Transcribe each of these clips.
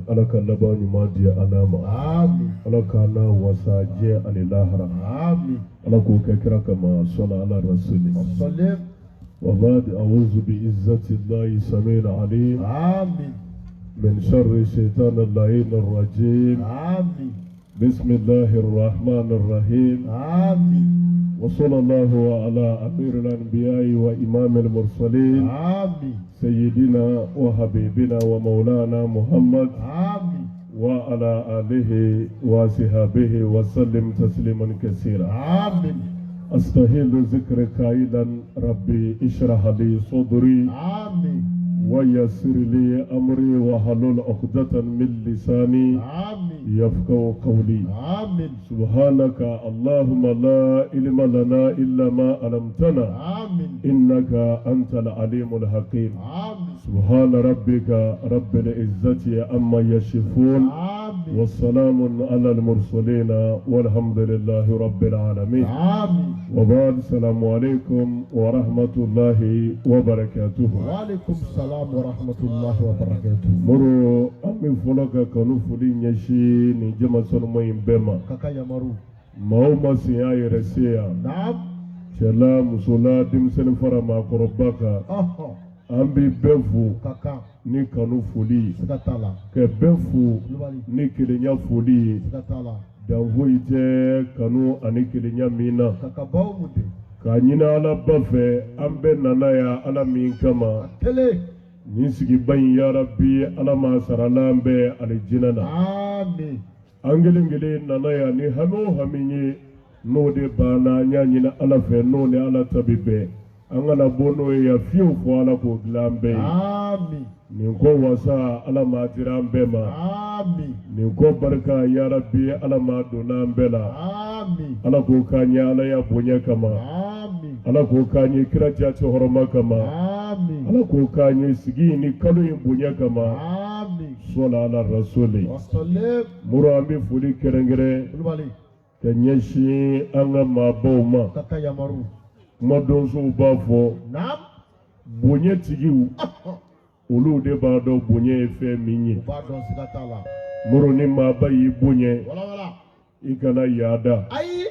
ala ka laban ɲuman di ana ma ala k'an na wasa diɲɛ ani lahara ala k'o kɛ kira kama sɔla ala rasuli وبعد أعوذ بعزة الله السميع العليم من شر الشيطان اللعين الرجيم بسم الله الرحمن الرحيم وصلى الله على أمير الأنبياء وإمام المرسلين سيدنا وحبيبنا ومولانا محمد وعلى آله وصحبه وسلم تسليما كثيرا أستهل ذكرك قائلا ربي اشرح لي صدري ويسر لي أمري وحلل عقدة من لساني يفقهوا قولي سبحانك اللهم لا علم لنا إلا ما علمتنا إنك أنت العليم الحكيم سبحان ربك رب العزة عما يصفون والسلام على المرسلين والحمد لله رب العالمين وبعد السلام عليكم ورحمة الله وبركاته وعليكم السلام ورحمة الله وبركاته مرو أمي فلوكا كانوا فلين يشي نجمع سنمين بما كاكا يمرو ماوما سيا يرسيا نعم شلا مسولا دمسن فرما قرباكا أمي بفو كاكا ni kanu foli sigatala ke befu ni kelenya foli sigatala danfo ite kanu ani kelenya mina kaka baw mude ka ɲina ala ba fɛ an bɛ nana ya ala min kama tele ni sigi bayin ya rabbi ala ma sarala an bɛ alijina na amin an kelen kelen nana ya ni hami o hami ye n'o de banna an y'a ɲina ala fɛ n'o ni ala tabi bɛɛ an kana bɔ n'o ye ya fiyewu fɔ ala k'o dilan an bɛɛ ye amin nin ko wasa ala ma dira an bɛɛ ma amin nin ko barika ya rabbi ala ma donna an bɛɛ la amin ala k'o k'an ye ala ya bonya kama amin ala k'o k'an ye kira jati hɔrɔma kama amin ala k'o k'an ye sigi ni kalo in bonya kama amin sɔla ala rasuli wasalim muru an bɛ foli kɛrɛnkɛrɛn kulubali ka ɲɛsin an ka maabaw ma kaka yamaru kuma donsow b'a fɔ naam bonya tigiw olu de b'a dɔn bonya ye fɛn min ye u b'a dɔn sigatala muru ni maaba y'i bonya walawala i kana yaada ayi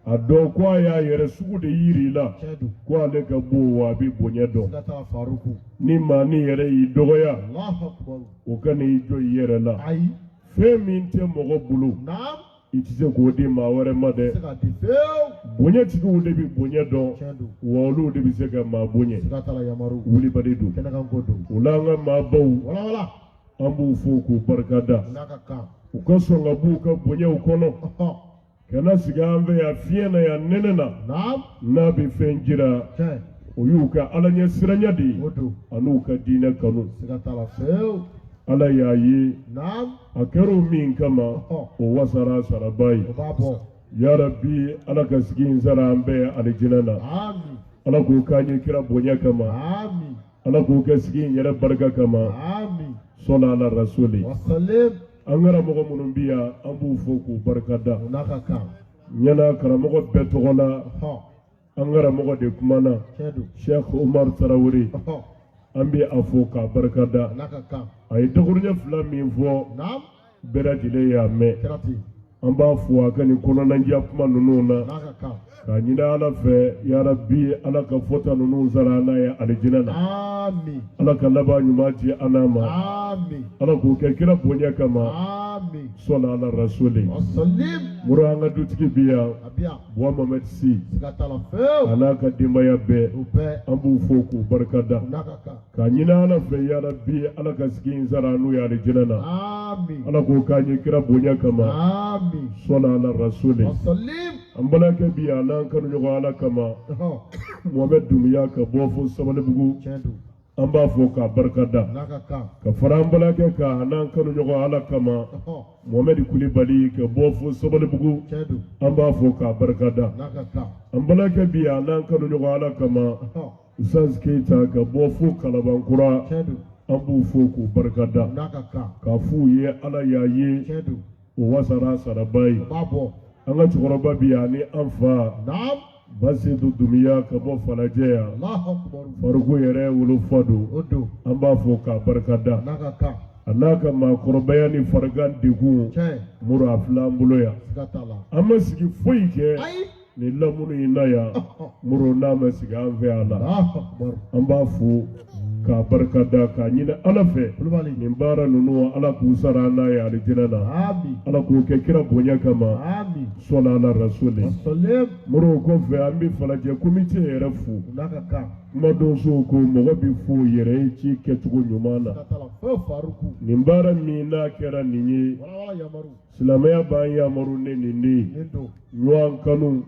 a dɔn ko a y'a yɛrɛ sugu de yiri i la cɛ don ko ale ka bon wa a bɛ bonya dɔn sigatala faruku ni maa ni yɛrɛ y'i dɔgɔya allahu akbar o ka n'i jɔ i yɛrɛ la ayi fɛn min tɛ mɔgɔ bolo naam i tɛ se k'o di maa wɛrɛ ma dɛ siga di fewu bonya tigiw de bɛ bonya dɔn cɛ don wa olu de bɛ se ka maa bonya sigatala yamaru wulibali don kɛnɛkan ko don o la an ka maabaw walawala an b'u fo k'u barikada n'a ka kan u ka sɔn ka b'u ka bonyaw kɔnɔ kana sigi an fɛ yan fiɲɛ na yan nɛnɛ na naam n'a bɛ fɛn jira cɛ o y'u ka ala ɲɛ siranya de ye o don an'u ka diinɛ kanu sigatala fewu ala y'a ye naam a kɛra o min kama o wasara saraba ye o b'a bɔ ya rabbi ala ka sigi in sara an bɛɛ alijinɛ na amin ala k'o k'an ye kira bonya kama amin ala k'o kɛ sigi in yɛrɛ barika kama amin sɔla ala rasuli wasalim an karamɔgɔ minnu bi yan an b'u fo k'u barikada o n'a ka kan ɲɛna karamɔgɔ bɛɛ tɔgɔ la an karamɔgɔ de kumana cɛ don sheikh umar tarawele an bɛ a fo k'a barikada o n'a ka kan a ye dakuruɲɛ fila min fɔ naam bɛɛ lajɛlen y'a mɛn kɛra ten an b'a fo a ka nin kɔnɔnajɛ kuma ninnu na n'a ka kan k'a ɲini ala fɛ ya rabbi ala ka fɔta ninnu sara n'a ye alijinɛ na amin ala ka laban ɲuman di an n'a ma amin ala k'o kɛ kira bonya kama amin sɔla ala rasuli wasalim muru an ka dutigi bi yan a bi yan buwa mamadi si sigatala fewu a n'a ka denbaya bɛɛ o bɛɛ an b'u fo k'u barikada o n'a ka kan k'a ɲini ala fɛ ya rabbi ala ka sigi in sara n'u ye alijinɛ na amin ala k'o k'an ye kira bonya kama amin sɔla ala rasuli wasalim an balimakɛ bi yan n'an kanu ɲɔgɔn ala kama Mohamed Dumuya ka bɔ fo Sabalibugu cɛ don an b'a fɔ k'a barikada n'a ka kan ka fara an balimakɛ kan n'an kanu ɲɔgɔn ala kama Mohamed Kulibali ka bɔ fo Sabalibugu cɛ don an b'a fɔ k'a barikada n'a ka kan an balimakɛ bi yan n'an kanu ɲɔgɔn ala kama Usaz Keita ka bɔ fo Kalabankura cɛ don an b'u fo k'u barikada n'a ka kan k'a f'u ye ala y'a ye cɛ don o wasara saraba ye o b'a bɔ an ka cɛkɔrɔba bi yan ni an fa naam Basidu Dumuya ka bɔ Falajɛ yan allahu akbar Faruku yɛrɛ wolofa don o don an b'a fɔ k'a barikada n'a ka kan a a n'a ka maakɔrɔbaya ni farigan degun Tiens. muru a filɛ an bolo yan Sigatala. an ma sigi foyi kɛ Aïe. ni lamunu in na yan muru n'a ma sigi an fɛ a la Allahu Akbar. an b'a fo k'a barika da k'a ɲini ala fɛ Kulubali. nin baara ninnu ala k'u sara an n'a ye alijinɛ na Amin. ala k'o kɛ kira bonya kama Amin. sɔla ala rasuli Wasalim. muru o kɔfɛ an bɛ falajɛ komite yɛrɛ fo Unaka. kumadonso ko mɔgɔ bɛ fo yɛrɛ ye ci kɛcogo ɲuman na Sigatala. Feu Faruku. nin baara min n'a kɛra nin ye Wala wala yamaru. silamɛya b'an yamaru ni nin de ye Nindo. ɲɔgɔn kanu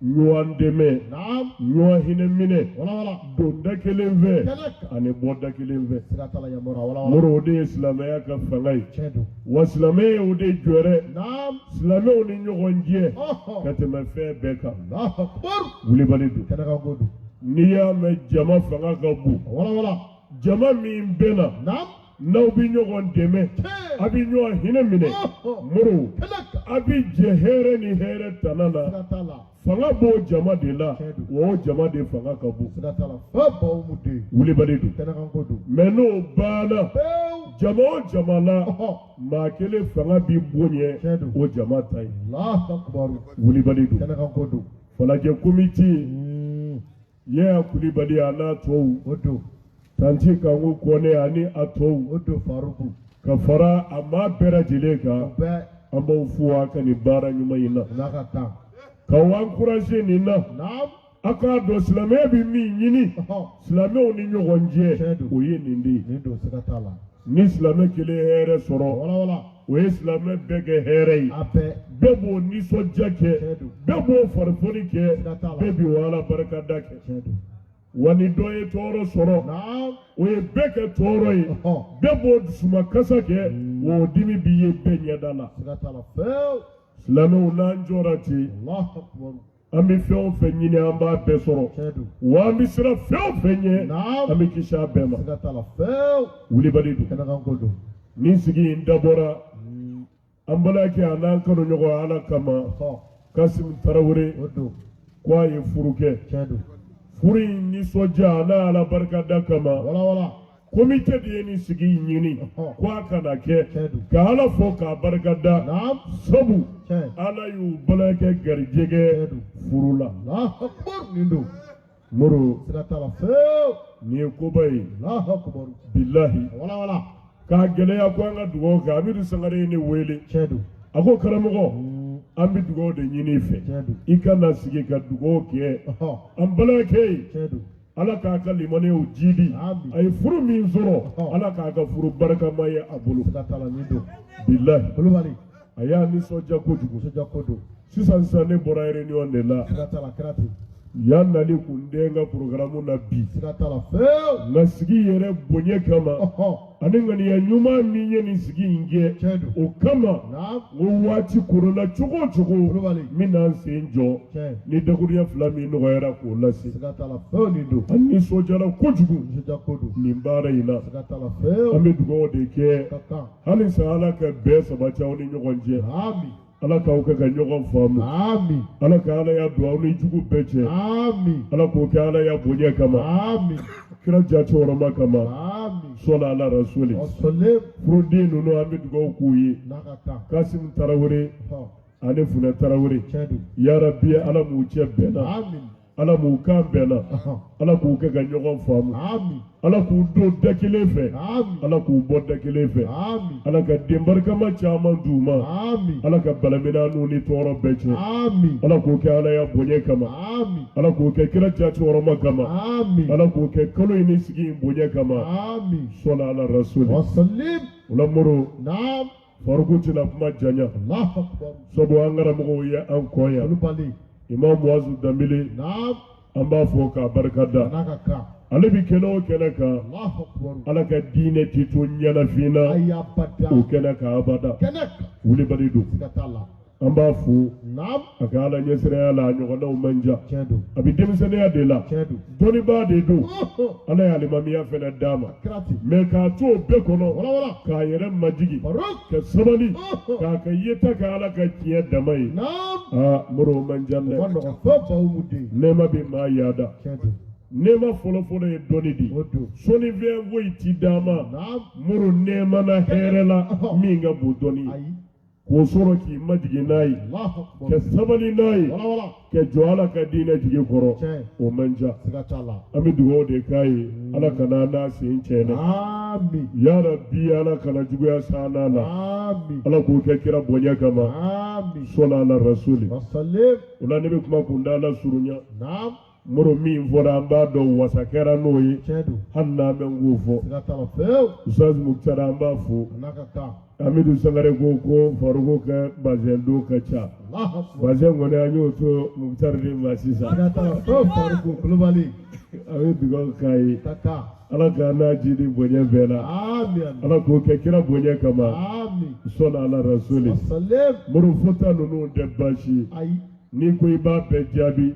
ɲɔgɔn dɛmɛ Naam. ɲɔgɔn hinɛ minɛ Wala wala. don da kelen fɛ Keleka. ani bɔ da kelen fɛ Sigatala yamara. Wala wala. mori o de ye silamɛya ka fanga ye Chedo. wa silamɛya ye o de jɔrɛ Naam. silamɛw ni ɲɔgɔn cɛ Oh. ka tɛmɛ fɛn bɛɛ kan Allahu Akbar. wulibali don Kenaka godu. n'i y'a mɛn jama fanga ka bon Wala wala. jama min bɛna Naam. n'aw bɛ ɲɔgɔn dɛmɛ a bɛ ɲɔgɔn hinɛ minɛ mori Keleka. a bɛ jɛ hɛrɛ ni hɛrɛ tana na Sigatala. fanga b'o jama de la wa o jama de fanga ka bon Sigatala. Feu Baumude. wulibali don Kenaka godu. mɛ n'o banna Feu. jama o jama la Oh. maa kelen fanga bɛ bonya Tiɲɛ don. o jama ta ye Allahu Akbar. wulibali don Kenaka godu. falajɛ komiti yɛya kulibali a n'a tɔw Odo. tanti kanko kɔnɛ ani a tɔw Odo Faruku. ka fara a maa bɛɛ lajɛlen kan Bɛɛ. an b'aw fo a ka nin baara ɲuman in na Unaka tan. k'aw encouragé nin na Naam. a k'a dɔn silamɛya bɛ min ɲini Oh. silamɛw ni ɲɔgɔn cɛ Tiɲɛ don. o ye nin de ye Nindo. Sigatala. ni silamɛ kelen hɛrɛ sɔrɔ Wala wala. o ye silamɛ bɛɛ kɛ hɛrɛ ye Abɛ. bɛɛ b'o nisɔndiya kɛ Tiɲɛ don. bɛɛ b'o farifoni kɛ Siga t'a la. bɛɛ b'o ala barikada kɛ Chedo. wa ni dɔ ye tɔɔrɔ sɔrɔ Naam. o ye bɛɛ kɛ tɔɔrɔ ye Oh. bɛɛ b'o dusumakasa kɛ wa o dimi b'i ye bɛɛ ɲɛda la Sigatala. Feu. silamɛw n'an jɔra ten Allahu Akbar. an bɛ fɛn o fɛn ɲini an b'a bɛɛ sɔrɔ Chedo. wa an bɛ siran fɛn o fɛn ɲɛ Naam. an bɛ kisi a bɛɛ ma Sigatala. Feu. wulibali don Kenaka godu. nin sigi in dabɔra an balimakɛ a n'an kanuɲɔgɔn ala kama Oh. Kasim Tarawele Odo. ko a ye furu kɛ Chedo. furu in nisɔndiya a n'a ala barikada kama Wala wala. komite de ye nin sigi in ɲini ko a kana kɛ Chedo. ka ala fɔ k'a barikada Naam. sabu Che. ala y'u balimakɛ garijɛgɛ furu la Allahu Akbar. Nindo. moro Sigatala. Feu. nin ye koba ye Allahu Akbar. bilahi Wala wala. k'a gɛlɛya ko an ka dugawu kɛ amidu sangare ye ne wele Chedo. a ko karamɔgɔ an bɛ dugawu de ɲini i fɛ Chedo. i kana sigi ka dugawu kɛ Oh. an balimakɛ ye Chedo. ala k'a ka limanew jidi Amin. a ye furu min sɔrɔ ala k'a ka furu barikama ye a bolo Sigatala. Nindo. bilahi Kulubali. a y'a nisɔndiya kojugu Soja kodo. sisan ne bɔra réunion de la Sigatala. Krati. yan nali kun den ka programme na bi Sigatala. Feu. nka sigi yɛrɛ bonya kama Oh. ani ŋaniya ɲuman min ye nin sigi in kɛ Chedo. o kama Naam. o waati korona cogo o cogo Kulubali. n bɛna n sen jɔ Che. ni dakuriya fila min nɔgɔyara k'o lase Sigatala. Feu. Nindo. an nisɔndiyara kojugu Soja kodo. nin baara in na Sigatala. an Feu. bɛ dugawu de kɛ Kaka. halisa ala ka bɛɛ sabati aw ni ɲɔgɔn cɛ Amin. ala k'aw kɛ ka ɲɔgɔn faamu Amin. ala ka ala ya don aw ni jugu bɛɛ cɛ Amin. ala k'o kɛ ala ya bonya kama Amin. kira jatewɔrɔma kama Amin. sɔla ala rasuli Wasalim. furuden ninnu an bɛ dugawu k'u ye Nakata. kasim tarawele Oh. ani funɛ tarawele Chedo. yarabi ala m'u cɛ bɛnna Amin. ala m'u kan bɛnna Oh. ala k'u kɛ ka ɲɔgɔn faamu Amin. ala k'u don da kelen fɛ Amin. ala k'u bɔ da kelen fɛ Amin. ala ka den barikama caman d'u ma Amin. ala ka balaminanu ni tɔɔrɔ bɛɛ cɛ Amin. ala k'o kɛ ala ya bonya kama Amin. ala k'o kɛ kira jatewɔrɔma kama Amin. ala k'o kɛ kalo in ni sigi in bonya kama Amin. sɔla ala rasuli Wasalim. o la moro Naam. faruku tɛna kuma janya Allahu Akbar. sabu an karamɔgɔw ye an kɔ yan Kulubali. imam muazu danbele Naam. an b'a fɔ k'a barika da Nakaka. ale bi kɛnɛ o kɛnɛ kan Allahu Akbar. ala ka diinɛ ti to ɲɛnafin na Ayabada. o kɛnɛ kan abada Keneka. wulibali don Sigatala. an b'a fo Naam. a ka ala ɲɛsiraya la a ɲɔgɔnnaw man ca Chedo. a bi denmisɛnniya de la Chedo. dɔnnibaa de don Oh. ala ye alimamiya fɛnɛ d'a ma Krati. mɛ k'a to o bɛɛ kɔnɔ Wala wala. k'a yɛrɛ majigi Faruk. ka sabali Oh. k'a ka yeta ka ala ka tiɲɛ dama ye Naam. aa moro o man ca dɛ Wanogo. Feu Baumude. nɛɛma bɛ maa yaada Chedo. nema fɔlɔfɔlɔ ye dɔnni de o don. sɔnni fɛn foyi ti d'a ma Naam. muru nɛɛma na hɛrɛ la min ka bon dɔnni Ayi. k'o sɔrɔ k'i majigin n'a ye Allahu kɛ akbar. sabali n'a ye Wala wala. kɛ jɔ ala ka diinɛ jigi kɔrɔ Tiɲɛ. o man ca Siga t'a la. an bɛ dugawu de k'a ye ala kana n'a sen cɛnɛ Ami. yara bi ala kana juguya s'an na Ami. ala k'o kɛ kira bonya kama Ami. sɔnna ala rasuli Wasalim. o la ne bɛ kuma kunda ala surunya Naam. muru min fɔra an b'a dɔn wasa kɛra n'o ye Tiɲɛ don. hali n'an bɛ n k'o fɔ Siga t'a la fewu. usaz mukutara an b'a fo A n'a ka kan. amidu sangare ko faruko ka bazɛn don ka ca Allahu akbar. bazɛn kɔni an y'o to mukutari de ma sisan Siga t'a la fewu. Faruku Kulubali. an bɛ dugawu k'a ye Ta kan. ala k'an n'a ji ni bonya bɛɛ la Ami. Ami. ala k'o kɛ kira bonya kama Ami. sɔnna ala rasuli Wasalim. muru fota ninnu tɛ baasi ye Ayi. n'i ko i b'a bɛɛ jaabi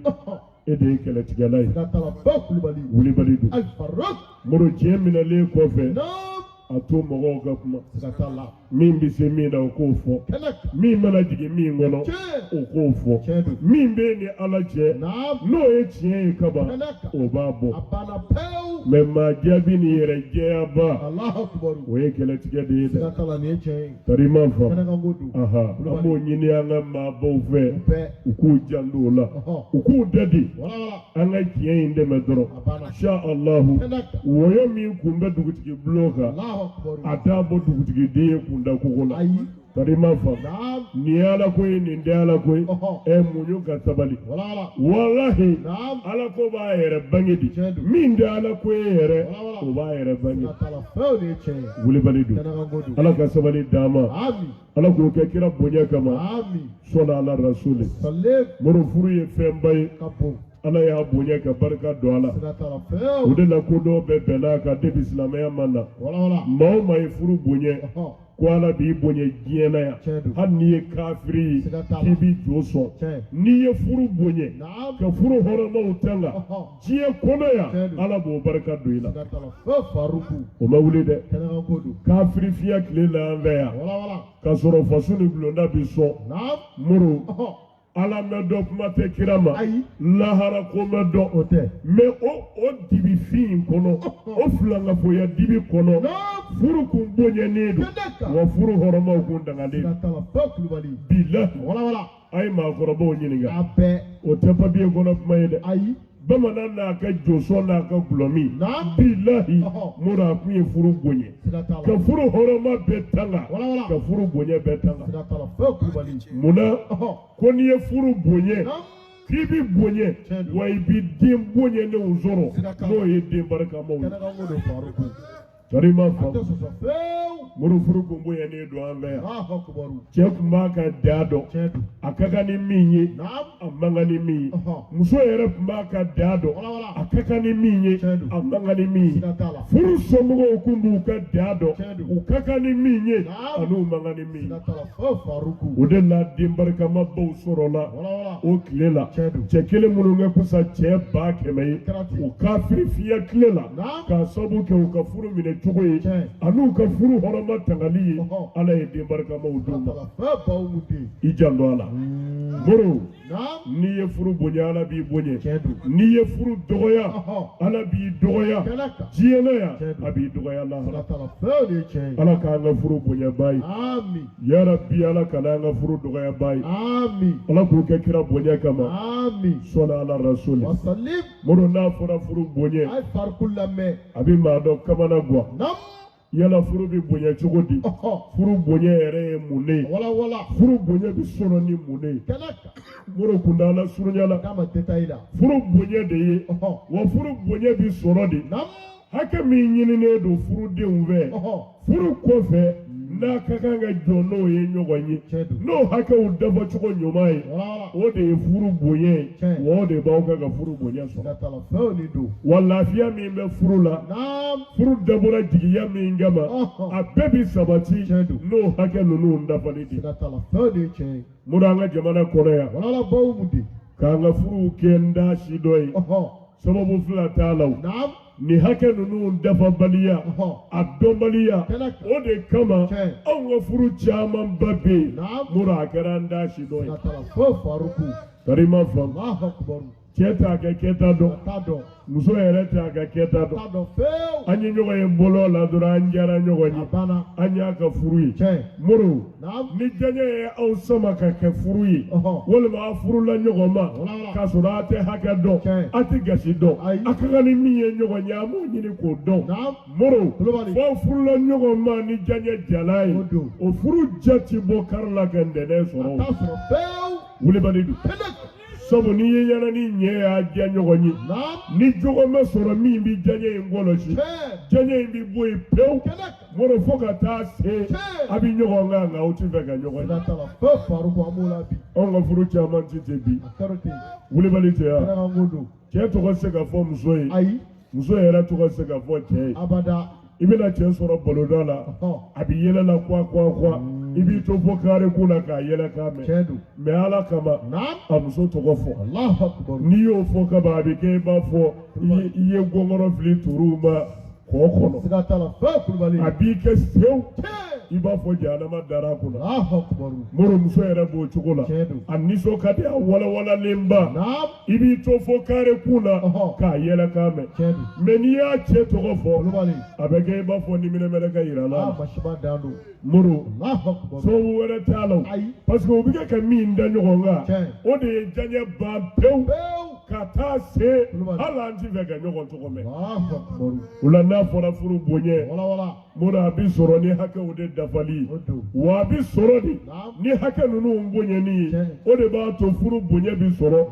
e de ye kɛlɛtigɛla ye Siga t'a la fewu Kulubali. wulibali don Al-Faruq. muru tiɲɛ minɛlen kɔfɛ Naam. a to mɔgɔw ka kuma Siga t'a la. min bɛ se min na o k'o fɔ Kɛnɛ. min mana jigin min kɔnɔ Tiɲɛ. o k'o fɔ Tiɲɛ don. min bɛ ni ala cɛ Naam. n'o ye tiɲɛ ye kaban Kɛnɛ kan. o b'a bɔ A banna pewu. mɛ maa jaabi ni yɛrɛ jɛyaba Allahu akbar. o ye kɛlɛtigɛ de ye dɛ Siga t'a la nin ye tiɲɛ ye. tarima Kɛnɛ faamu kan ko don. aha an b'o ɲini an ka maabaw fɛ U bɛɛ. u k'u janto o la Ɔhɔ. u k'u dadi Wala wala. an ka tiɲɛ in dɛmɛ dɔrɔn A banna. sha alahu Kɛnɛ kan. wɔyɔ min kun bɛ dugutigi bulon kan Allahu akbar. a t'a bɔ dugutigi den ye kunda kogo la Ayi. tarima faamu Naam. nin ye ala ko ye nin tɛ ala ko ye Ɔhɔ. ɛ muɲu ka sabali Wala wala. walahi Naam. ala ko b'a yɛrɛ bange di Tiɲɛ don. min tɛ ala ko ye yɛrɛ Wala wala. o b'a yɛrɛ bange Siga t'a la fewu nin ye tiɲɛ ye. wulibali don Kɛnɛ kan ko don. ala ka sabali d'an ma Ami. ala k'o kɛ kira bonya kama Ami. sɔnna ala rasuli Salim. muru furu ye fɛnba ye Ka bon. ala y'a bonya ka barika don a la Siga t'a la o fewu. de la ko dɔw bɛ bɛnn'a kan depi silamɛya ma na Wala wala. maa o maa ye furu bonya Ɔhɔ. ko ala b'i bonya diɲɛ na yan Tiɲɛ don. hali n'i ye kafiri ye Siga t'a la. k'i b'i jo sɔn Tiɲɛ. n'i ye furu bonya Naam. ka furu hɔrɔnmaw tanga Ɔhɔ. diɲɛ kɔnɔ yan Tiɲɛ don. ala b'o barika don i la Siga t'a la fewu Faruku. o ma wuli dɛ Kɛnɛ kan ko don. kafiri fiya tile la an fɛ yan Wala wala. k'a sɔrɔ faso ni bulonda bi sɔn Naam. muru Ɔhɔ. ala mɛ dɔn kuma tɛ kira ma Ayi. lahara ko mɛ dɔn O tɛ. mɛ o dibifin in kɔnɔ o filankafoya dibi kɔnɔ Naam. furu kun bonyalen don Kɛnɛ kan. wa furu hɔrɔnmaw kun dangalen Siga t'a la fewu Kulubali. bilahi Wala wala. a ye maakɔrɔbaw ɲininka A bɛɛ. o tɛ papiye kɔnɔ kuma ye dɛ Ayi. bamanan n'a ka jɔsɔn n'a ka gulɔmi Naam. bilahi Ɔhɔ. muru a kun ye furu bonya Siga t'a ka la. furu hɔrɔnma bɛɛ tanga Wala wala. ka furu bonya bɛɛ tanga Siga t'a la fewu Kulubali. munna Ɔhɔ. ko n'i ye furu bonya Naam. k'i bi bonya Tiɲɛ don. wa i bi den bonyalenw sɔrɔ Siga t'a la. n'o ye den barikamaw ye Kɛnɛ kan ko don Faruku. sari ma A tɛ faamu sɔsɔ fewu. muru furu kun bonyanen don an fɛ yan Allahu akbar. cɛ kun b'a ka da dɔn Tiɲɛ don. a ka kan ni min ye Naam. a man kan ni min ye Ɔhɔ. muso yɛrɛ kun b'a ka da dɔn Wala wala. a ka kan ni min ye Tiɲɛ don. a man kan ni min ye Siga t'a la. furu somɔgɔw kun b'u ka da dɔn Tiɲɛ don. u ka kan ni min ye Naam. ani u man kan ni min ye Siga t'a la fewu Faruku. o de la den barikamabaw sɔrɔla Wala wala. o tile la Tiɲɛ don. cɛ kelen minnu kɛ kusa cɛ 100,000 ye Kɛra ten. o kafiri fiya tile la Naam. k'a sabu kɛ u ka furu minɛ cogo ye Tiɲɛ. ani u ka furu hɔrɔnma tangali ye Ɔhɔ. ala ye den barikamaw Siga d'u t'a ma la fewu Bawumude. i janto a la muru Naam. n'i ye furu bonya ala b'i bonya Tiɲɛ don. n'i ye furu dɔgɔya Ɔhɔ. ala b'i dɔgɔya Kɛnɛ kan. diɲɛ na yan Tiɲɛ don. a b'i dɔgɔya Siga lahara t'a la fewu nin ye tiɲɛ ye. ala k'an ka furu bonya ba ye Ami. yarabi ala kana an ka furu dɔgɔya ba ye Ami. ala k'o kɛ kira bonya kama Ami. sɔnna ala rasuli Wasalim. muru n'a fɔra furu bonya A ye Faruku lamɛn. a bɛ maa dɔ kamana guwa Naam. yala furu bɛ bonya cogo di Ɔhɔ. furu bonya yɛrɛ ye mun ne ye Wala wala. furu bonya bɛ sɔrɔ ni mun ne ye Kɛnɛ kan. muru kunda ala surunya la K'a ma détail la. furu bonya de ye Ɔhɔ. wa furu bonya bɛ sɔrɔ de Naam. hakɛ min ɲininen don furudenw fɛ Ɔhɔ. furu kɔfɛ n'a ka kan ka jɔ n'o ye ɲɔgɔn ye Tiɲɛ don. n'o hakɛw dafa cogo ɲuman ye Wala wala. o de ye furu bonya ye Tiɲɛ. wa o de b'aw kan ka furu bonya sɔrɔ Siga t'a la fewu nin don. wa lafiya min bɛ furu la Naam. furu dabɔra jigiya min kama Ɔhɔ. a bɛɛ bi sabati Tiɲɛ don. n'o hakɛ ninnu dafali de Siga t'a la fewu nin ye tiɲɛ ye. mun an ka jamana kɔnɔ yan Wala wala Bawumude. k'an ka furuw kɛ n da si dɔ ye Ɔhɔ. sababu fila t'a la o Naam. nin hakɛ ninnu dafabaliya Ɔhɔ. a dɔnbaliya Kɛnɛ kan. o de kama Tiɲɛ. anw ka furu camanba bɛ yen Naam. mura a kɛra an da si dɔ ye Siga t'a la fewu Faruku. kari ma faamu Allahu akbar. cɛ t'a kɛ kɛta dɔn a t'a dɔn muso yɛrɛ t'a ka kɛta a dɔn t'a dɔn fewu an ye ɲɔgɔn ye bolo la dɔrɔn an diyara ɲɔgɔn a ye banna an y'a ka furu ye tiɲɛ muru naam ni diɲɛ ye aw sama ka kɛ furu ye ɔhɔn walima a furula ɲɔgɔn ma wala wala k'a sɔrɔ a tɛ hakɛ dɔn Tiɲɛ. a tɛ gasi dɔn Ayi. a ka kan ni min ye ɲɔgɔn ye an b'o ɲini k'o dɔn naam muru Kulubali. fɔ furula ɲɔgɔn ma ni diɲɛ jala ye O don. o furu ja ti bɔ kari la ka ntɛnɛn a sɔrɔ t'a sɔrɔ fewu wulibali don kɛnɛ sabu n'i ye ɲɛna ni ɲɛ y'a diya ɲɔgɔn ye naam ni jogo ma sɔrɔ min bɛ diɲɛ in kɔlɔsi tiɲɛ diɲɛ in bɛ bɔ yen pewu kɛnɛ muru fo ka taa se Tiɲɛ. a bɛ ɲɔgɔn kan nka aw tɛ fɛ ka ɲɔgɔn ye sira t'a la fewu faruku an b'o la bi anw ka furu caman tɛ ten bi a kɛra ten wulibali tɛ kɛnɛ yan kan ko don cɛ tɔgɔ tɛ se ka fɔ muso ye ayi muso yɛrɛ tɔgɔ tɛ se ka fɔ cɛ ye abada i bɛna cɛ sɔrɔ baloda la ɔhɔn a bɛ yɛlɛ la kwa i b'i to fɔ kare kun na k'a yɛlɛ k'a mɛn tiɲɛ don mɛ ala kama naam a muso tɔgɔ fɔ alahu akubaru n'i y'o fɔ kaban a bɛ kɛ i b'a fɔ i ye gɔngɔrɔ fili turuw ma kɔ kɔnɔ sira t'a la fewu Kulubali a b'i kɛ sew tiɲɛ i b'a fɔ jahanama dara a kunna alahu akubaru muru muso yɛrɛ b'o cogo la tiɲɛ don a nisɔn ka di a walawalalenba naam i b'i to fɔ kare kun na Ɔhɔn. k'a yɛlɛ k'a mɛn tiɲɛ don mɛ n'i y'a cɛ tɔgɔ fɔ Kulubali a bɛ kɛ i b'a fɔ ni minɛmɛrɛ ka yira a la masiba dan don muru alahu akubaru sababu wɛrɛ t'a la o. ayi parce que o bɛ kɛ ka min da ɲɔgɔn kan Tiɲɛ. o de ye diɲɛ ban pewu fewu ka taa se Kulubali. hali an tɛ fɛ ka ɲɔgɔn tɔgɔ mɛn alahu akubaru o la n'a fɔra furu bonya wala wala muru a bɛ sɔrɔ ni hakɛw de dafali o don wa a bɛ sɔrɔ de naam ni hakɛ ninnu bonyani ye Tiɲɛ. o de b'a to furu bonya bɛ sɔrɔ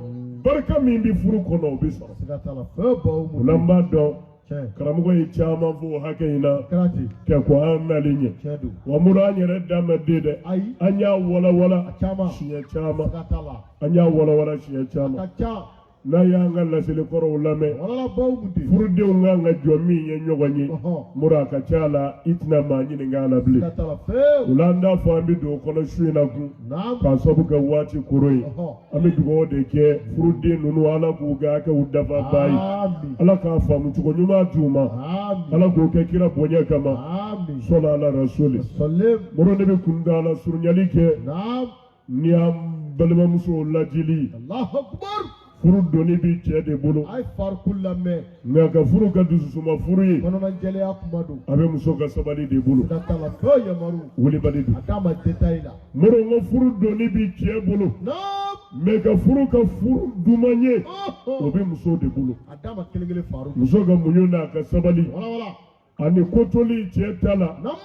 barika min bɛ furu kɔnɔ o bɛ sɔrɔ sira t'a la fewu bawo o la n b'a dɔn tiɲɛ karamɔgɔ ye caman fɔ o hakɛ in na kɛra ten kɛ ko an nalen ɲɛ tiɲɛ don wa muru an yɛrɛ damɛ den dɛ ayi an y'a walawala a caman siɲɛ caman sira t'a la an y'a walawala siɲɛ a caman ka ca n'a y'an ka laseli kɔrɔw lamɛn wala la bawo mun ten furudenw kan ka jɔ min ye ɲɔgɔn ye ɔhɔn muru a ka ca la i tɛna maa ɲininka a la sira bilen t'a la fewu o la an t'a fɔ an bɛ don o kɔnɔ su in na kun naam k'a sabu kɛ waati koro ye ɔhɔn an bɛ dugawu de kɛ furuden ninnu ala k'u kɛ hakɛw dafa ba ye ami ala k'a faamu cogo ɲuman d'u ma ami ala k'o kɛ kira bonya kama ami sɔla ala rasuli sɔlem muru ne bɛ kun da la surunyali kɛ naam ni an balimamusow lajili alahu akubaru furu doni bɛ cɛ de bolo a ye fariku lamɛn nka ka furu ka dususuma furu ye kɔnɔnajɛlenya kuma don a bɛ muso ka sabali de bolo sira t'a la fewu yamaru wulibali don a d'a ma détail la muru n ko furu doni bɛ cɛ bolo naam mɛ ka furu duman ye o ɔhɔn bɛ muso de bolo a d'a ma kelen kelen faru muso ka muɲu n'a ka sabali wala wala ani kotoli cɛ ta la naam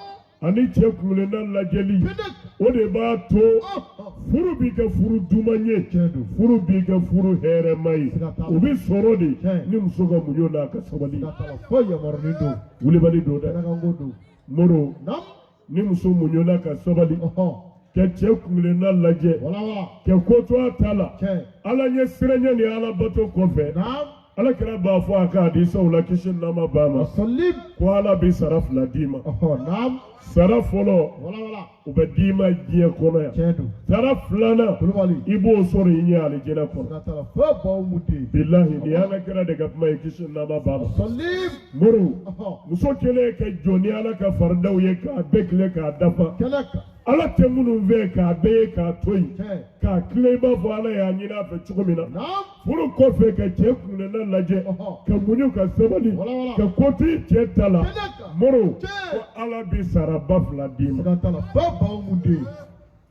ani cɛ kunkilenna lajɛli kɛnɛ o de b'a to ɔhɔn furu b'i kɛ furu duman ye tiɲɛ don furu b'i kɛ furu hɛrɛma ye Siga t'a la. o bɛ sɔrɔ de Tiɲɛ. ni muso ka muɲu n'a ka sabali sira t'a la fewu yamarunin don wulibali don kɛnɛ dɛ kan ko don muru naam ni muso muɲu n'a ka sabali ɔhɔn ka cɛ kunkilenna lajɛ wala wala ka ko to a ta la tiɲɛ ala ɲɛ siranɲɛ ni ala bato kɔfɛ naam ala kɛra b'a fɔ a ka hadisaw la kisi ni nɛɛma b'a ma wasalim ko ala bɛ sara fila d'i ma ɔhɔn naam sara fɔlɔ wala wala o bɛ d'i ma diɲɛ kɔnɔ yan tiɲɛ don sara filanan Kulubali i b'o sɔrɔ i ɲɛ alijinɛ kɔnɔ sira t'a la fewu bawo mun ten bilahi ni y'an ka kɛra de ka kuma ye kisi ni nɛɛma b'a ma wasalim muru ɔhɔn muso kelen ka jɔ ni ala ka faridaw ye k'a bɛɛ tile k'a dafa kɛnɛ kan ala tɛ minnu fɛ k'a bɛɛ ye k'a to yen tiɲɛ k'a tile i b'a fɔ ala y'a ɲini a fɛ cogo min na naam furu kɔfɛ ka cɛ kunkilenna lajɛ ɔhɔn ka muɲu ka sabali wala wala ka ko to i cɛ ta la kɛnɛ kan muru tiɲɛ ko ala bɛ sara ba fila d'i ma sira t'a la fewu bawo mun ten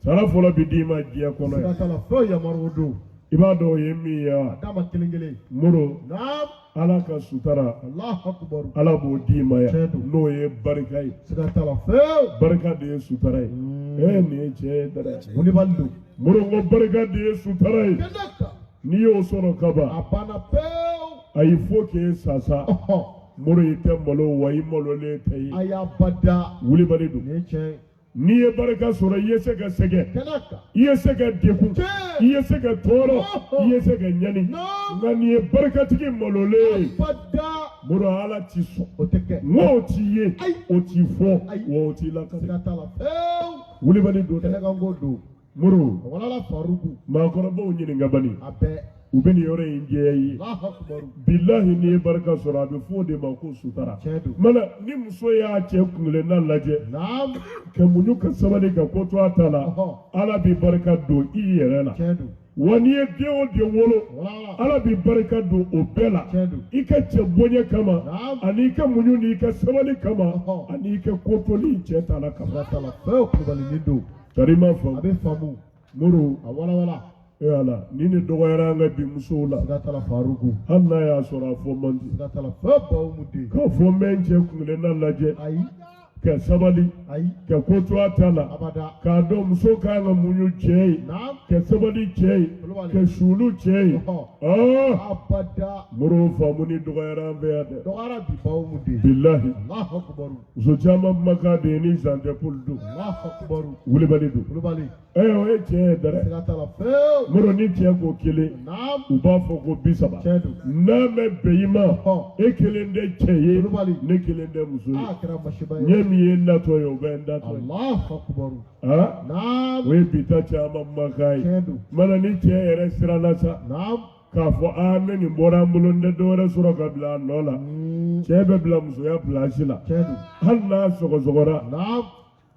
sara fɔlɔ bɛ d'i ma diɲɛ kɔnɔ sira yan t'a la fewu yamaru o don i b'a dɔn o ye min ye a wa d'a ma kelen kelen muru naam ala ka sutara alahu akubaru ala b'o d'i ma yan Tiɲɛ don. n'o ye barika ye sira t'a la fewu barika de ye sutara ye nin ye tiɲɛ ye dɛ wulibali don muru n ko barika de ye sutara ye kɛnɛ kan n'i y'o sɔrɔ a kaban banna pewu a y'i fo k'e sasa ɔhɔn muru i tɛ malo wa i malolen tɛ ye a y'a bada wulibali don nin ye tiɲɛ ye n'i ye barika sɔrɔ i ye se ka sɛgɛn kɛnɛ kan i ye se ka degun Tiɲɛ. i ye se ka tɔɔrɔ i ye se ka ɲani naam nka nin ye barikatigi malolen ye bada muru ala t'i sɔn o tɛ kɛ n k'o t'i ye Ayi. o t'i fɔ Ayi. wa o t'i lakali sira t'a la fewu wulibali don kɛnɛ dɛ kan ko don muru walala faruku maakɔrɔbaw ɲininka bani a bɛɛ u bɛ nin yɔrɔ in jɛya i ye alahu akubaru bilahi n'i ye barika sɔrɔ a bɛ fɔ o de ma ko sutara tiɲɛ don mana ni muso y'a cɛ kunkilenna lajɛ naam ka muɲu ka sabali ka ko to a ta la ɔhɔn ala bɛ barika don i yɛrɛ la tiɲɛ don wa n'i ye den o den wolo Voilà. ala b'i barika don o bɛɛ la Tiɲɛ don. i ka cɛ bonya kama Naam. ani i ka muɲu ni i ka sabali kama Ɔhɔ. ani i ka kotoli cɛ t'a la kama Siga t'a la fewu Kulubali nin don. kari ma A faamu bɛ faamu. muru A walawala. ala ni ne dɔgɔyara an ka bi musow la Siga t'a la Faruku. hali n'a y'a sɔrɔ a fɔ man di Siga t'a la fewu Bahumu den. k'a fɔ n bɛ n cɛ kunkilenna lajɛ Ayi. ka sabali Ayi. ka ko to a ta la Abada. k'a dɔn muso kan ka muɲu cɛ ye Naam. ka sabali cɛ ye ka suulu cɛ ye Ɔhɔ. Abada. muru faamu ni dɔgɔyara an fɛ yan dɛ Dɔgɔyara bi Bahumu den. bilahi Allahu Akbaru. muso caman kumakan de ye ni zan tɛ poli don Allahu Akbaru. wulibali don Kulubali. o ye tiɲɛ ye dɛrɛ Siga t'a la fewu. muru ni cɛ ko kelen Naam. u b'a fɔ ko 30 Tiɲɛ don. n'a mɛn bɛn i ma Ɔhɔ. e kelen tɛ cɛ ye Kulubali. ne kelen tɛ muso ye A kɛra masiba n ye. ye min ye n natɔ ye o bɛ n datɔ ye Allahu Akbaru. ah Naam. o ye bita caman kumakan ye Tiɲɛ don. mana ni cɛ yɛrɛ siranna sa Naam. k'a fɔ ne nin bɔra an bolo n tɛ dɔwɛrɛ sɔrɔ ka bila a nɔ la cɛ bɛ bila musoya pilasi la Tiɲɛ don. hali n'a sɔgɔsɔgɔra Naam.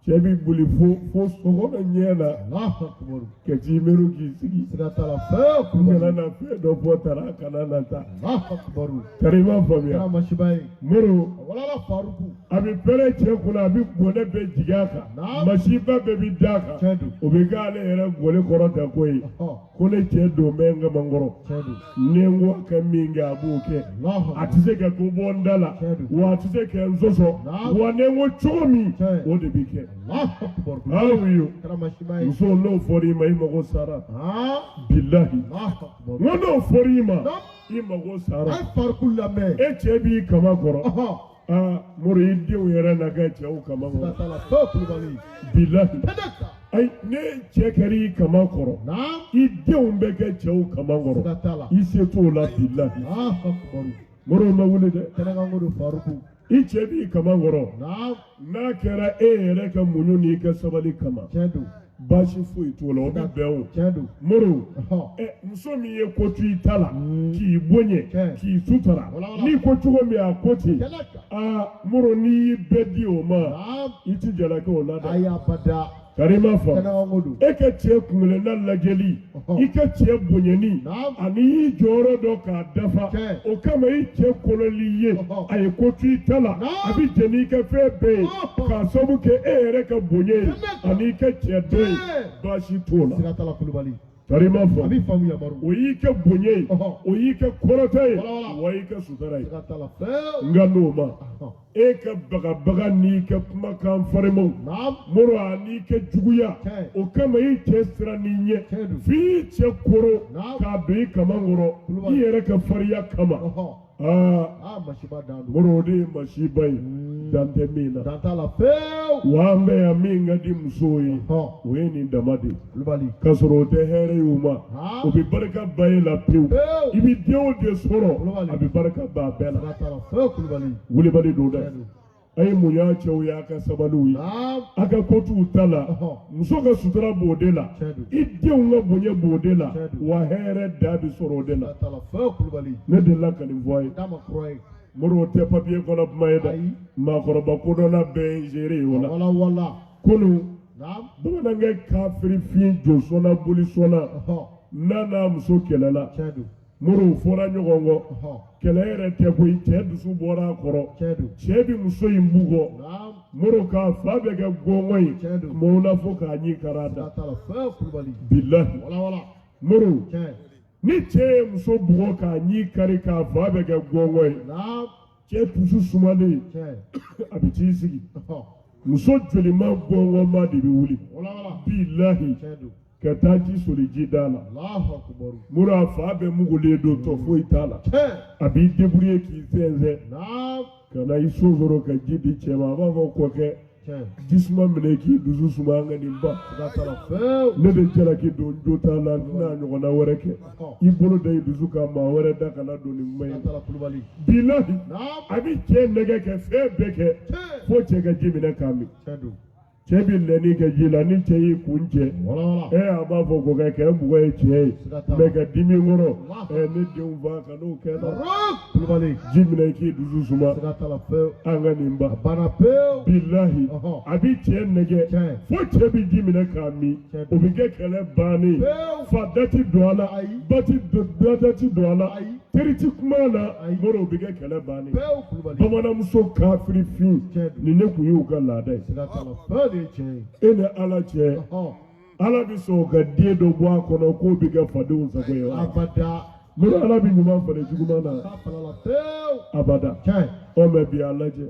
cɛ b'i boli fo sɔgɔ bɛ ɲɛ na Allahu Akbaru. ka t'i miiri k'i sigi Siga t'a la fewu n kana Kulubali. na fɛn dɔ fɔ tara a kana na taa Allahu Akbaru. kari i m'a Kɛra faamuya masiba ye. muru A walala Faruku. a bɛ pɛrɛ cɛ kunna a bɛ gɔnɛ bɛɛ jigin a kan Naam. masiba bɛɛ bɛ da kan Tiɲɛ don. o bɛ k'ale yɛrɛ gɔni kɔrɔ tɛ ko ye Ɔhɔ. ko ne cɛ don bɛ n kama kɔrɔ Tiɲɛ don. ni n ko a ka min kɛ a b'o kɛ Allahu a Akbaru. tɛ se ka ko bɔ n da la Tiɲɛ don. wa a tɛ se ka n sɔsɔ Naam. wa ni n ko cogo min Tiɲɛ. o de bɛ kɛ Allahu Akbaru. aw ye Kɛra masiba ye. muso n'o fɔra i ma i mago sara Ah. bilahi Allahu Akbaru. n ko n'o fɔra i ma Naam. i mago A sara ye Faruku lamɛn. e cɛ b'i kama kɔrɔ Ɔhɔ. aa mori i denw yɛrɛ na kɛ cɛw kama Siga kɔrɔ t'a la fewu Kulubali. bilahi Tɛnɛka. ayi ne cɛ kɛra i kama kɔrɔ Naam. i denw bɛ kɛ cɛw kama kɔrɔ Siga t'a la. i se t'o la bilahi Allahu Akbaru. mori ma wuli dɛ Tɛnɛka ko don Faruku. i cɛ b'i kama kɔrɔ Naam. n'a kɛra e yɛrɛ ka muɲu n'i ka sabali kama Tiɲɛ don. baasi foyi t'o la o bɛ bɛn o Tiɲɛ don. moro Ɔhɔ. muso min ye ko to i ta la k'i Tiɲɛ. bonya k'i sutura Wala, wala. n'i ko cogo min a ko ten Tɛnɛka. aa moro n'i y'i bɛɛ di o ma Naam. i ti jalaki o la A dɛ ye abada. kari ma faamu Tɛnɛka ko don. e ka cɛ kunkilenna lajɛli Ɔhɔ. i ka cɛ bonyani Naam. ani y'i jɔyɔrɔ dɔ k'a dafa Tiɲɛ. o kama i cɛ kɔlɔli ye Ɔhɔ. a ye ko to i ta la Naam. a bɛ jɛn n'i ka fɛn bɛɛ ye Ɔhɔ. k'a sababu kɛ e yɛrɛ ka bonya ye Tiɲɛ. ani i ka cɛ dɔ ye Tiɲɛ. baasi t'o la Siga t'a la Kulubali. kari ma A faamu bɛ faamu Yamaru. o y'i ka bonya ye Ɔhɔ. o y'i ka kɔrɔta ye Wala, wala. wa y'i ka sutura ye Siga t'a la fewu. nka n'o ma Ɔhɔ. e ka bagabaga n'i ka kumakan farimaw Naam. moro ani ka juguya Tiɲɛ. o kama i cɛ siran n'i ɲɛ Tiɲɛ don. f'i cɛ koro Naam. k'a don i kama kɔrɔ Kulubali. i yɛrɛ ka farinya kama Ɔhɔ. aa A masiba dan don. moro o de ye masiba ye dan tɛ min na Dan t'a la fewu. wa an bɛ yan min ka di musow ye Ɔhɔ. o ye nin dama de ye Kulubali. k'a sɔrɔ o tɛ hɛrɛ ye u ma Ah. o bɛ barika ba ye la pewu Fewu. i bɛ den o den sɔrɔ Kulubali. a bɛ barika ba bɛɛ la Siga t'a la fewu Kulubali. wulibali don dɛ Tiɲɛ don. a ye mun y'a cɛw ye a ka sabaliw ye Naam. a ka kotuw ta la Ɔhɔ. muso ka sutura b'o de la Tiɲɛ don. i denw ka bonya b'o de la Tiɲɛ don. wa hɛrɛ da bɛ sɔrɔ o de la Siga t'a la fewu Kulubali. ne delila ka nin fɔ a ye D'a ma kura ye. mori o tɛ papiye kɔnɔ kuma ye dɛ Ayi. maakɔrɔba kodɔnna bɛɛ ye gere o la Wala wala. kunun Naam. bamanankɛ kafirifin jo sɔnna boli sɔnna Ɔhɔ. n'a n'a muso kɛlɛla Tiɲɛ don. mori o fɔra ɲɔgɔn kɔ Ɔhɔ. kɛlɛ yɛrɛ tɛ koyi cɛ dusu bɔra a kɔrɔ Tiɲɛ don. cɛ bi muso in bugɔ Naam. mori k'a fa bɛ kɛ gɔngɔn ye Tiɲɛ don. maaw na fo k'a ɲi kara da Siga t'a la fewu Kulubali. bilahi Wala wala. mori Tiɲɛ. ni cɛ ye muso bugɔ k'a ɲi kari k'a fa bɛ kɛ gɔngɔn ye Naam. cɛ dusu sumalen Tiɲɛ. a bɛ t'i sigi Ɔhɔ. muso jolima gɔngɔnma de bɛ wuli Wala wala. bilahi Tiɲɛ don. ka taa ji soli ji da la Allahu Akbaru. mori a fa bɛ mugulen don tɔ foyi t'a la Tiɲɛ. a b'i débrouiller k'i sɛnsɛn Naam. ka na i so sɔrɔ ka ji di cɛ ma a b'a fɔ kɔkɛ Tiɲɛ. jisuma minɛ k'i dusu suma an ka nin ba Siga t'a la fewu. ne de jalaki don jo t'a la n tɛna ɲɔgɔnna wɛrɛ kɛ Ɔhɔ. i bolo da i dusu kan maa wɛrɛ da kana don nin kuma Siga in t'a la Kulubali. bilahi Naam. a bɛ cɛ nɛgɛ kɛ fɛn bɛɛ kɛ Tiɲɛ. fo cɛ ka ji minɛ k'a min Tiɲɛ don. cɛ bɛ lɛnni kɛ ji la ni cɛ y'i kun cɛ Voilà. a b'a fɔ ko kɛ bugɔ ye cɛ ye mɛ ka dimi kɔrɔ ne denw fa ka n'o kɛ na Farouk Koulibaly. ji minɛ k'i dusu suma Siga t'a la fewu. an ka nin ba A banna pewu. bilahi Ɔhɔn. a bɛ cɛ nɛgɛ Tiɲɛ. fo cɛ bɛ ji minɛ k'a min Tiɲɛ. o bɛ kɛ kɛlɛ bannen Pewu. fa dati don a la Ayi. dati don a la Ayi. teri ti kuma na Ayi. mɔrɔ o bɛ kɛ kɛlɛ bannen Pewu Koulibaly. bamananmuso kafirifin Tiɲɛ. nin ne kun y'u ka laada ye Siga t'a la fewu de ye tiɲɛ ye. e ni ala cɛ Ɔhɔn. ala bɛ sɔn ka den dɔ bɔ a kɔnɔ k'o bɛ kɛ fadenw sago ye wa Abada. mɔrɔ ala bɛ ɲuman falen juguman na K'a fala la pewu. abada Tiɲɛ. ɔ mɛ bi a lajɛ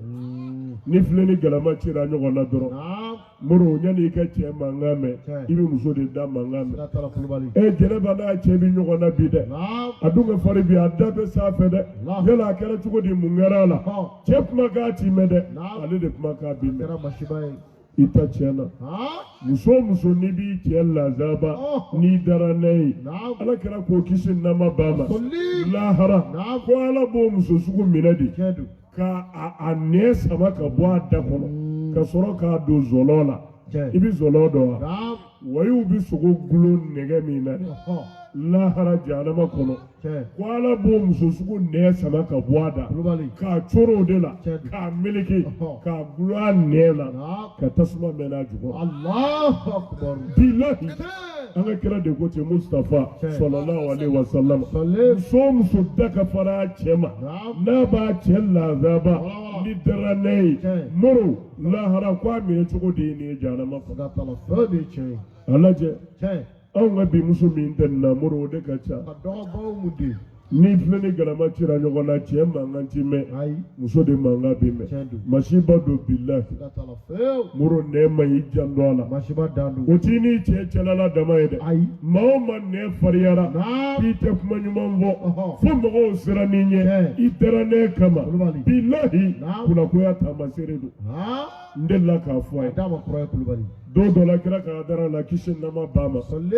ni filɛ ni galama cira ɲɔgɔn na dɔrɔn Naam. mɔrɔ yanni i ka cɛ mankan mɛn Tiɲɛ. i bɛ muso de da mankan mɛn Siga t'a la Koulibaly. jɛnɛba n'a cɛ bɛ ɲɔgɔn na bi dɛ Naam. a dun ka fari bi a da bɛ sanfɛ dɛ Allah. yala a kɛra cogo di mun kɛra a la Ɔhɔn. cɛ kumakan ti mɛn dɛ Naam. ale de kumakan bi A mɛn kɛra masiba ye. i ta tiɲɛ na Han. muso o muso n'i b'i cɛ lazaba Oh. n'i dara n'a ye Naam. ala kɛra k'o kisi nama ba ma Soli. lahara Naam. ko ala b'o muso sugu minɛ de Tiɲɛ don. ka a nɛn sama ka bɔ a da kɔnɔ ka sɔrɔ k'a don zɔlɔ la Tiɲɛ. i bɛ zɔlɔ dɔn wa Naam. wayiw bɛ sogo gulon nɛgɛ min na dɛ Ɔhɔn. lahara jahanama kɔnɔ Tiɲɛ. ko ala b'o muso sugu nɛn sama ka bɔ a da Koulibaly. k'a coro o de la Tiɲɛ. k'a meleke Ɔhɔn. k'a gulon a nɛn la Naam. ka tasuma mɛn n'a jukɔrɔ Allahu Akbar. bilahi Tiɲɛ. an ka kira de ko ten Mustafa Tiɲɛ. sallallahu alaihi wa sallam Soli. muso o muso da ka fara a cɛ ma Naam. n'a b'a cɛ lazaba Wala. ni dara n'a ye Tiɲɛ. moro lahara ko a minɛ cogo de ye nin ye jahanama kɔnɔ Siga t'a la fewu de ye tiɲɛ ye. a lajɛ Tiɲɛ. anw ka bi muso min tɛ nin na moro o de ka ca Ka dɔgɔbaw mun de. ni filɛ ni galama cira ɲɔgɔn na cɛ mankan ti mɛn Ayi. muso de mankan bɛ mɛn Tiɲɛ don. masiba don bilahi Siga t'a la fewu. moro nɛn ma y'i jan dɔn a la Masiba dan o don. t'i ni cɛ cɛlala dama ye dɛ Ayi. maa o maa nɛn fariyara Naam. k'i tɛ kuma ɲuman fɔ Ɔhɔn. fo mɔgɔw sera n'i ɲɛ Tiɲɛ. i dara nɛn kama Koulibaly. bilahi Naam. kunnafoniya taamasere don Han. n delila k'a fɔ a A ye d'a ma kɔrɔ ye Koulibaly. don dɔ la kira k'a dara la kisi nama ba ma Soli.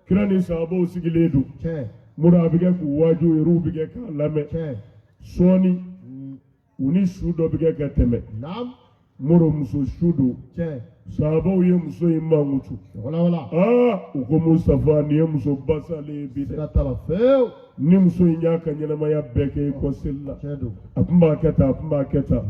kira ni sahabaw sigilen don Tiɲɛ. mura a bɛ kɛ k'u waaju yɛrɛw bɛ kɛ k'a lamɛn Tiɲɛ. sɔɔni u ni su dɔ bɛ kɛ ka tɛmɛ Naam. moro muso su don Tiɲɛ. sahabaw ye muso in mankutu Wala wala. u ko Mustafa nin ye muso basalen ye bi dɛ Siga t'a la fewu. ni muso in y'a ka ɲɛnamaya bɛɛ kɛ i kɔ seli la Tiɲɛ don. a tun b'a kɛ tan a tun b'a kɛ tan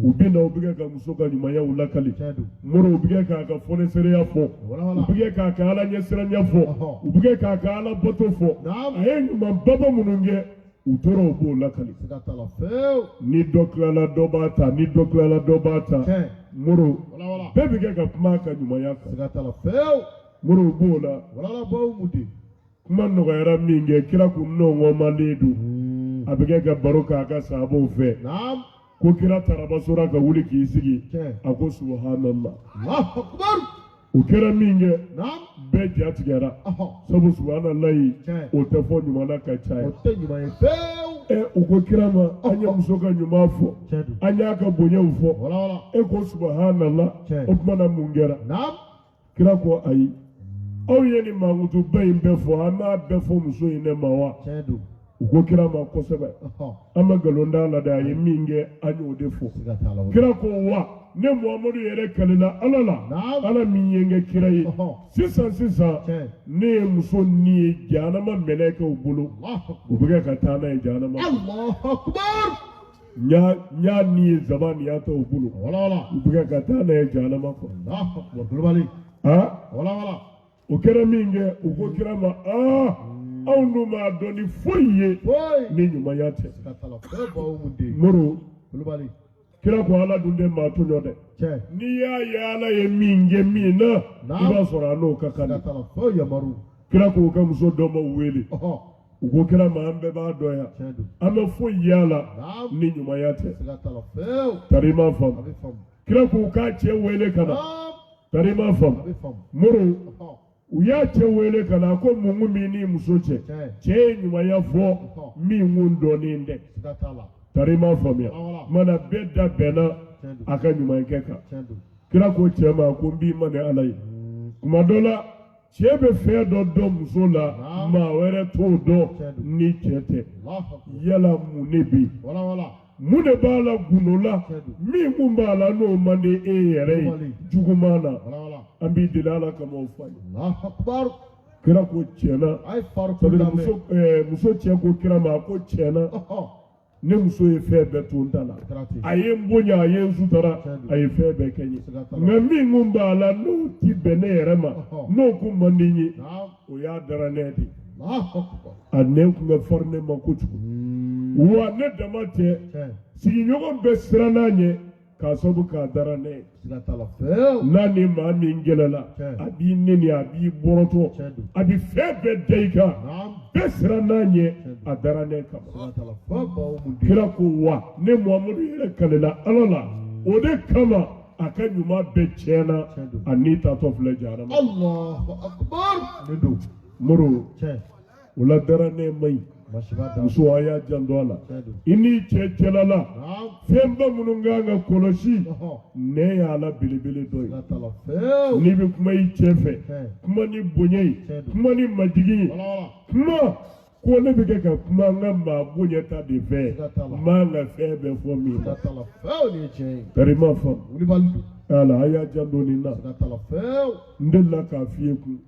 u bɛ na u bɛ kɛ ka muso ka ɲumanyaw lakali Tiɲɛ don. moro u bɛ kɛ k'a ka fɔnisɛreya fɔ Wala u wala. bɛ kɛ k'a ka ala ɲɛsiranya fɔ Ɔhɔn. u bɛ kɛ k'a ka ala bato fɔ Naam. a ye ɲumanbaba minnu kɛ u tora u b'o lakali Siga t'a la fewu. ni dɔ tilala dɔ b'a ta ni dɔ tilala dɔ b'a ta Tiɲɛ. moro Wala wala. bɛɛ bɛ kɛ ka kuma a ka ɲumanya kan Siga t'a la fewu. moro u b'o la Wala wala baw mun de. kuma nɔgɔyara min kɛ kira kun nɔgɔmalen don a bɛ kɛ ka baro k'a ka sahabaw fɛ Naam. ko kira tarabasora ka wuli k'i sigi Tiɲɛ. a ko subhanallah Allahu Akbar. o kɛra min kɛ Naam. bɛɛ ja tigɛra Ɔhɔn. sabu subhanallahi Tiɲɛ. o tɛ fɔ ɲuman na ka O caya tɛ ɲuman ye fewu. u ko kira ma an ye muso ka ɲuman fɔ Tiɲɛ don. an y'a ka bonyaw fɔ Wala wala. ko subhanallah Tiɲɛ. o tuma na mun kɛra Naam. kira ko ayi aw ye nin mankutuba in bɛɛ fɔ an m'a bɛɛ fɔ muso in ne ma wa Tiɲɛ don. u ko kira ma kosɛbɛ Ɔhɔn. an ma nkalon da la dɛ a ye min kɛ an y'o de fɔ Siga t'a la. kira ko wa ne muhamadu yɛrɛ kalila ala la Naam. ala min ye n kɛ kira ye Ɔhɔn. sisan Tiɲɛ. ne ye muso ni ye jahanama mɛlɛkɛw bolo Allahu u Akbar. bɛ kɛ ka taa n'a ye jahanama Allahu Akbar. n y'a ni ye zaba ni y'a tɔw bolo Wala wala. u bɛ kɛ ka taa n'a ye jahanama kɔnɔ Allahu Akbar. Koulibaly. Wala wala. o kɛra min kɛ u ko kira ma anw dun b'a dɔn ni foyi ye Foyi. ni ɲumanya tɛ Siga t'a la fewu baw mun de. moro Koulibaly. kira ko ala dun tɛ maa to ɲɔ dɛ Tiɲɛ. n'i y'a ye ala ye min kɛ min na i Naam. b'a sɔrɔ a n'o ka kan Siga t'a la fewu yamaru. kira k'o ka muso dɔ ma wele Ɔhɔn. u ko kira ma an bɛɛ b'a dɔn yan Tiɲɛ don. an bɛ foyi ye a la Naam. ni ɲumanya tɛ Siga t'a la fewu. tari i m'a A faamu bɛ faamu. kira k'o k'a cɛ wele ka na Naam. tari i m'a A faamu bɛ faamu. moro Ɔhɔn. u y'a cɛ wele ka na a ko mun kun b'i ni muso cɛ Tiɲɛ. cɛ ye ɲumanya fɔ min kun dɔnnen tɛ Siga t'a la. tari i m'a faamuya Awɔ. mana bɛɛ da bɛnna Tiɲɛ don. a ka ɲumankɛ kan Tiɲɛ don. kira ko cɛ ma ko n b'i ma ni ala ye tuma dɔ la cɛ bɛ fɛn dɔ dɔn muso la maa wɛrɛ t'o dɔn ni cɛ tɛ Allahu Akbar. yala mun ne bɛ yen Wala wala. mun de b'a la gundo la min kun b'a la n'o man di e yɛrɛ ye juguman na an b'i deli Ala kama o fɔ a ye. Akbar. Kira ko tiɲɛna A ye farikolo c'est-à-dire lamɛn. muso cɛ ko kira ma a ko tiɲɛna ne muso ye fɛn bɛɛ to n ta la a ye n bonya a ye n sutara a ye fɛn bɛɛ kɛ n ye nka min kun b'a la n'o ti bɛn ne yɛrɛ ma n'o kun man di n ye o y'a dara ne de a nɛn kun bɛ fari ne ma kojugu wa ne dama tɛ sigiɲɔgɔn bɛɛ siran n'a ɲɛ k'a sababu k'a dara ne ye n'a ni maa min gɛlɛla a b'i neni a b'i bɔrɔtɔ a bɛ fɛn bɛɛ da i kan bɛɛ siran n'a ɲɛ a dara ne kama kira ko wa ne Muhamadu yɛrɛ kalela Ala la o de kama a ka ɲuman bɛɛ tiɲɛna a n'i tatɔ filɛ jahanama. Allahu Akbar. Moro o la dara ne man ɲi muso a y'a janto a la i n'i cɛ cɛlala fɛnba minnu kan ka kɔlɔsi nɛ y'a la belebele dɔ ye n'i bɛ kuma i cɛ fɛ kuma ni bonya ye kuma ni majigin ye kuma ko ne bɛ kɛ ka kuma n ka maa bonya ta de fɛ n man ka fɛn bɛɛ fɔ min na kari ma faamu ala a y'a janto nin na n delila k'a f'i ye kun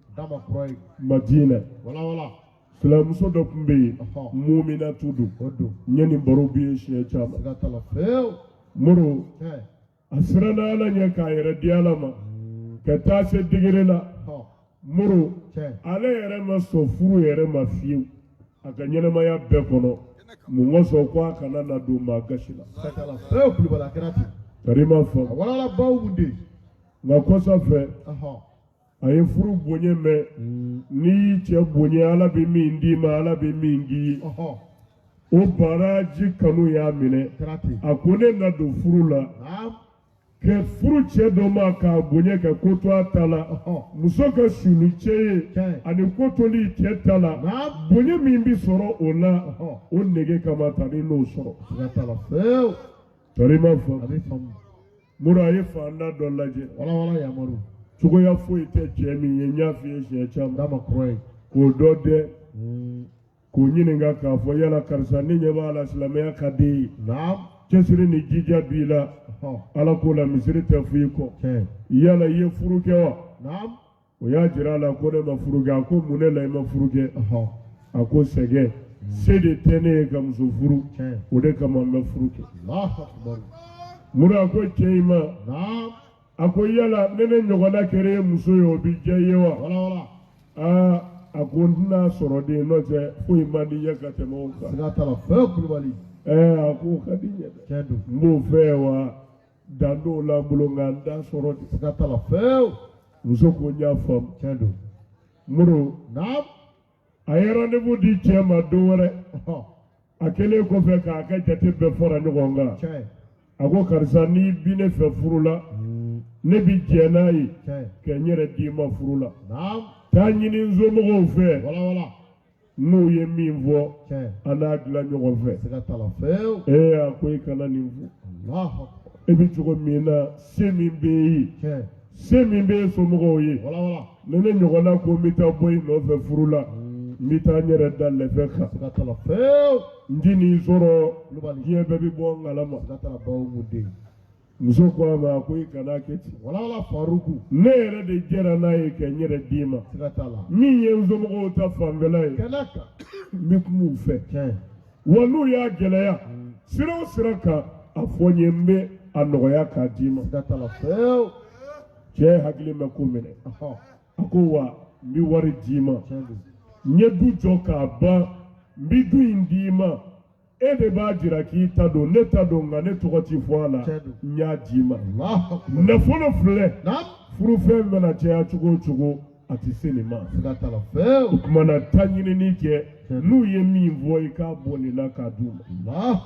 Madina silamuso dɔ tun bɛ yen Muminatu don n ye nin baro b'i ye siɲɛ caman Moro a siranna Ala ɲɛ k'a yɛrɛ di Ala ma ka taa se degere la Moro ale yɛrɛ ma sɔn furu yɛrɛ ma fiyewu a ka ɲɛnamaya bɛɛ kɔnɔ mun ka sɔn ko a kana na don maa gasi la kari ma faamu nka kɔsa fɛ a ye furu bonya mɛn n'i y'i cɛ bonya Ala bɛ min d'i ma Ala bɛ min k'i ye o baraji kanu y'a minɛ a ko ne na don furu la kɛ furu cɛ dɔ ma k'a bonya ka ko to a ta la muso ka sulu cɛ ye ani ko toli cɛ ta la bonya min bɛ sɔrɔ o la o nege kama tani n'o sɔrɔ tari ma faamu Moro a ye fanda dɔ lajɛ cogoya foyi tɛ cɛ min ye n y'a f'i ye siɲɛ caman k'o dɔ dɛ k'o ɲininka k'a fɔ yala karisa ne ɲɛ b'a la silamɛya ka di ye cɛsiri ni jija b'i la Ala k'o la misiri tɛ f'i kɔ yala i ye furu kɛ wa o y'a jira a la ko ne ma furu kɛ a ko mun ne la i ma furu kɛ a ko sɛgɛn se de tɛ ne ye ka muso furu o de kama n bɛ furu kɛ Moro a ko cɛ in ma a ko yala ne ɲɔgɔnna kɛra ye muso ye o bi diya i ye wa a ko n tɛna sɔrɔ den n'o tɛ foyi man di ye ka tɛmɛ o kan a ko ka di n ye dɛ n b'o fɛ wa dan t'o la n bolo nka n t'a sɔrɔ de muso ko n y'a faamu Moro a ye rendez-vous di cɛ ma don wɛrɛ a kɛlen kɔfɛ k'a ka jate bɛɛ fara ɲɔgɔn kan a ko karisa n'i bi ne fɛ furu la ne bi jɛ n'a ye ka n yɛrɛ d'i ma furu la taa ɲini n somɔgɔw fɛ n'u ye min fɔ an n'a dilan ɲɔgɔn fɛ a ko i kana nin fɔ e bi cogo min na se min bɛ ye se min bɛ somɔgɔw ye ne ɲɔgɔnna ko n bɛ taa bɔ i nɔfɛ furu la n bɛ taa n yɛrɛ da lɛfɛ kan n ti nin sɔrɔ diɲɛ bɛɛ bɛ bɔ n kalama muso ko a ma a ko i kana kɛ ten ne yɛrɛ de jɛra n'a ye ka n yɛrɛ d'i ma min ye n somɔgɔw ta fanfɛla ye n bɛ kuma u fɛ wa n'u y'a gɛlɛya sira o sira kan a fɔ n ye n bɛ a nɔgɔya k'a d'i ma cɛ hakili ma ko minɛ a ko wa n bɛ wari d'i ma n ye du jɔ k'a ban n bɛ du in d'i ma e de b'a jira k'i ta don ne ta don nka ne tɔgɔ ti fɔ a la n y'a d'i ma nafolo filɛ furu fɛn bɛna caya cogo o cogo a ti se nin ma o tuma na taa ɲinini kɛ n'u ye min fɔ i k'a bɔ nin na k'a d'u ma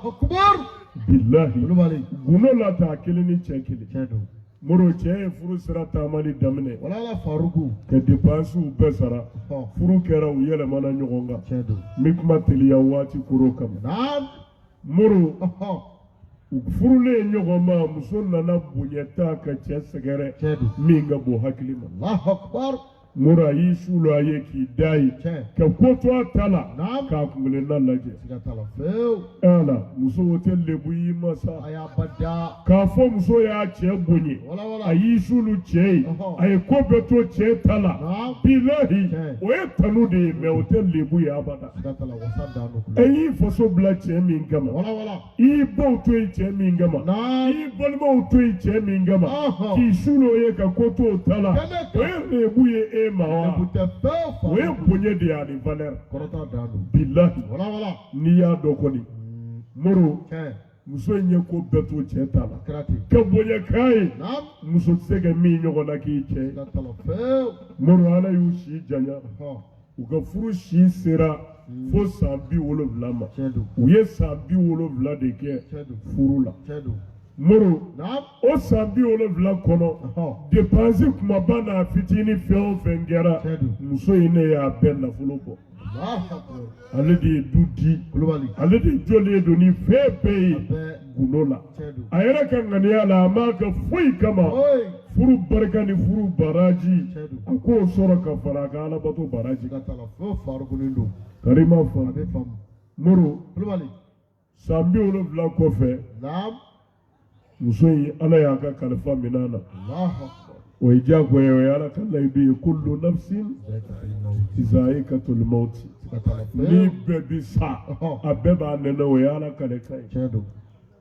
bilahi gundo la ta kelen ni cɛ kelen Moro cɛ ye furu sira taamali daminɛ ka dépenses bɛɛ sara furu kɛra u yɛlɛmana ɲɔgɔn kan n bɛ kuma teliya waati koro kama Moro u furulen ɲɔgɔn ma muso nana bonya ta ka cɛ sɛgɛrɛ min ka bon hakili ma mura yi shulu aye ki dai ka koto atala Naam. ka kumule na laje Siga tala feu. ala muso hotel lebu yi masa Aya bada. ka fo muso ya che bonye Wala. ayi shulu che Oho. aye ko beto che tala Naam. bilahi Che. o e tanu de me hotel lebu ya bada Siga tala wasanda no. ayi foso bla che min gama Wala. i bo to e che min gama Naam. i bolmo to e che min gama Oho. ki shulu ye ka koto tala Keneka. o e lebu ye e ma wa Ebute feu fa. o ye bonye de ya ni valeur Korota dano. bilahi Wala. n'i y'a dɔn kɔni moro Che. muso in ye ko bɛɛ to cɛ ta la Krati. ka bonya k'a ye Naam. muso tɛ se ka min ɲɔgɔn na k'i cɛ Siga tala feu. moro ala y'u si janya Oho. u ka furu si sera fo san 70 ma Chedu. u ye san 70 de kɛ Chedu. furu la Chedu. moro Naam. o san 70 kɔnɔ Oho. depansi kumaba n'a fitinin fɛn o fɛn kɛra Chedu. muso in ne y'a bɛɛ nafolo bɔ Allahu Akbar. ale de ye du di Kulubali. ale de jɔlen don ni fɛn bɛɛ ye Abe. gundo la Chedu. a yɛrɛ ka ŋaniya la a m'a kɛ foyi kama Oi. furu barika ni furu baraji Chedu. a k'o sɔrɔ ka fara a ka alabato baraji Siga tala feu farugunin do. karima A fa bɛ faamu. moro Kulubali. san 70 kɔfɛ Naam. muso in ala y'a ka kalifa minɛ na Allahu Akbar. o ye diyagoya o ye ala ka layidu ye kullu nafsin Zaka al-maut. za'iqatul mauti Siga tala ni feu. bɛɛ bi sa Ɔhɔ. a bɛɛ b'a nɛnɛ o ye ala ka de ka ye Chedu.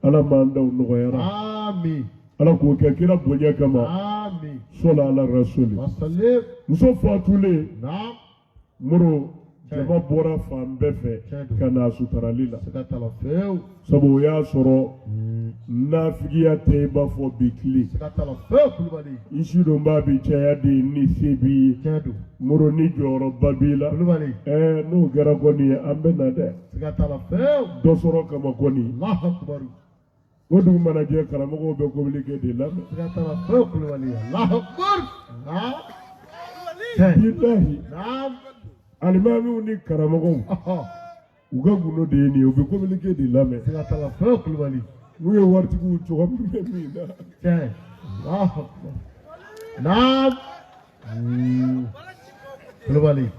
ala m'an daw nɔgɔyara Amin. ala k'o kɛ kira bonya kama Amin. sɔla ala rasuli Wasalim. muso fatulen Naam. moro jama bɔra fan bɛɛ fɛ Tiɲɛ ka na sutarali la Siga tala feu. sabu o y'a sɔrɔ nafigiya tɛ i b'a fɔ bi tile Siga tala feu Kulubali. i sidɔn b'a bi caya de ni se b'i ye Chedu. moro ni jɔyɔrɔba b'i la Kulubali. n'o kɛra kɔni an bɛ na dɛ Siga tala feu. dɔ sɔrɔ kama kɔni Allahu Akbar. o dugu mana jɛ karamɔgɔw bɛ communiqué de lamɛn Siga tala feu Kulubali. Allahu Akbar. Naam. Che. bilahi Naam. alimamiw ni karamɔgɔw Ɔhɔ. u ka gundo de ye nin ye u bɛ communiqué de lamɛn Siga tala feu Kulubali. n'u ye waritigiw tɔgɔ min bɛ min na Che. Allahu Akbar. Naam. Kulubali.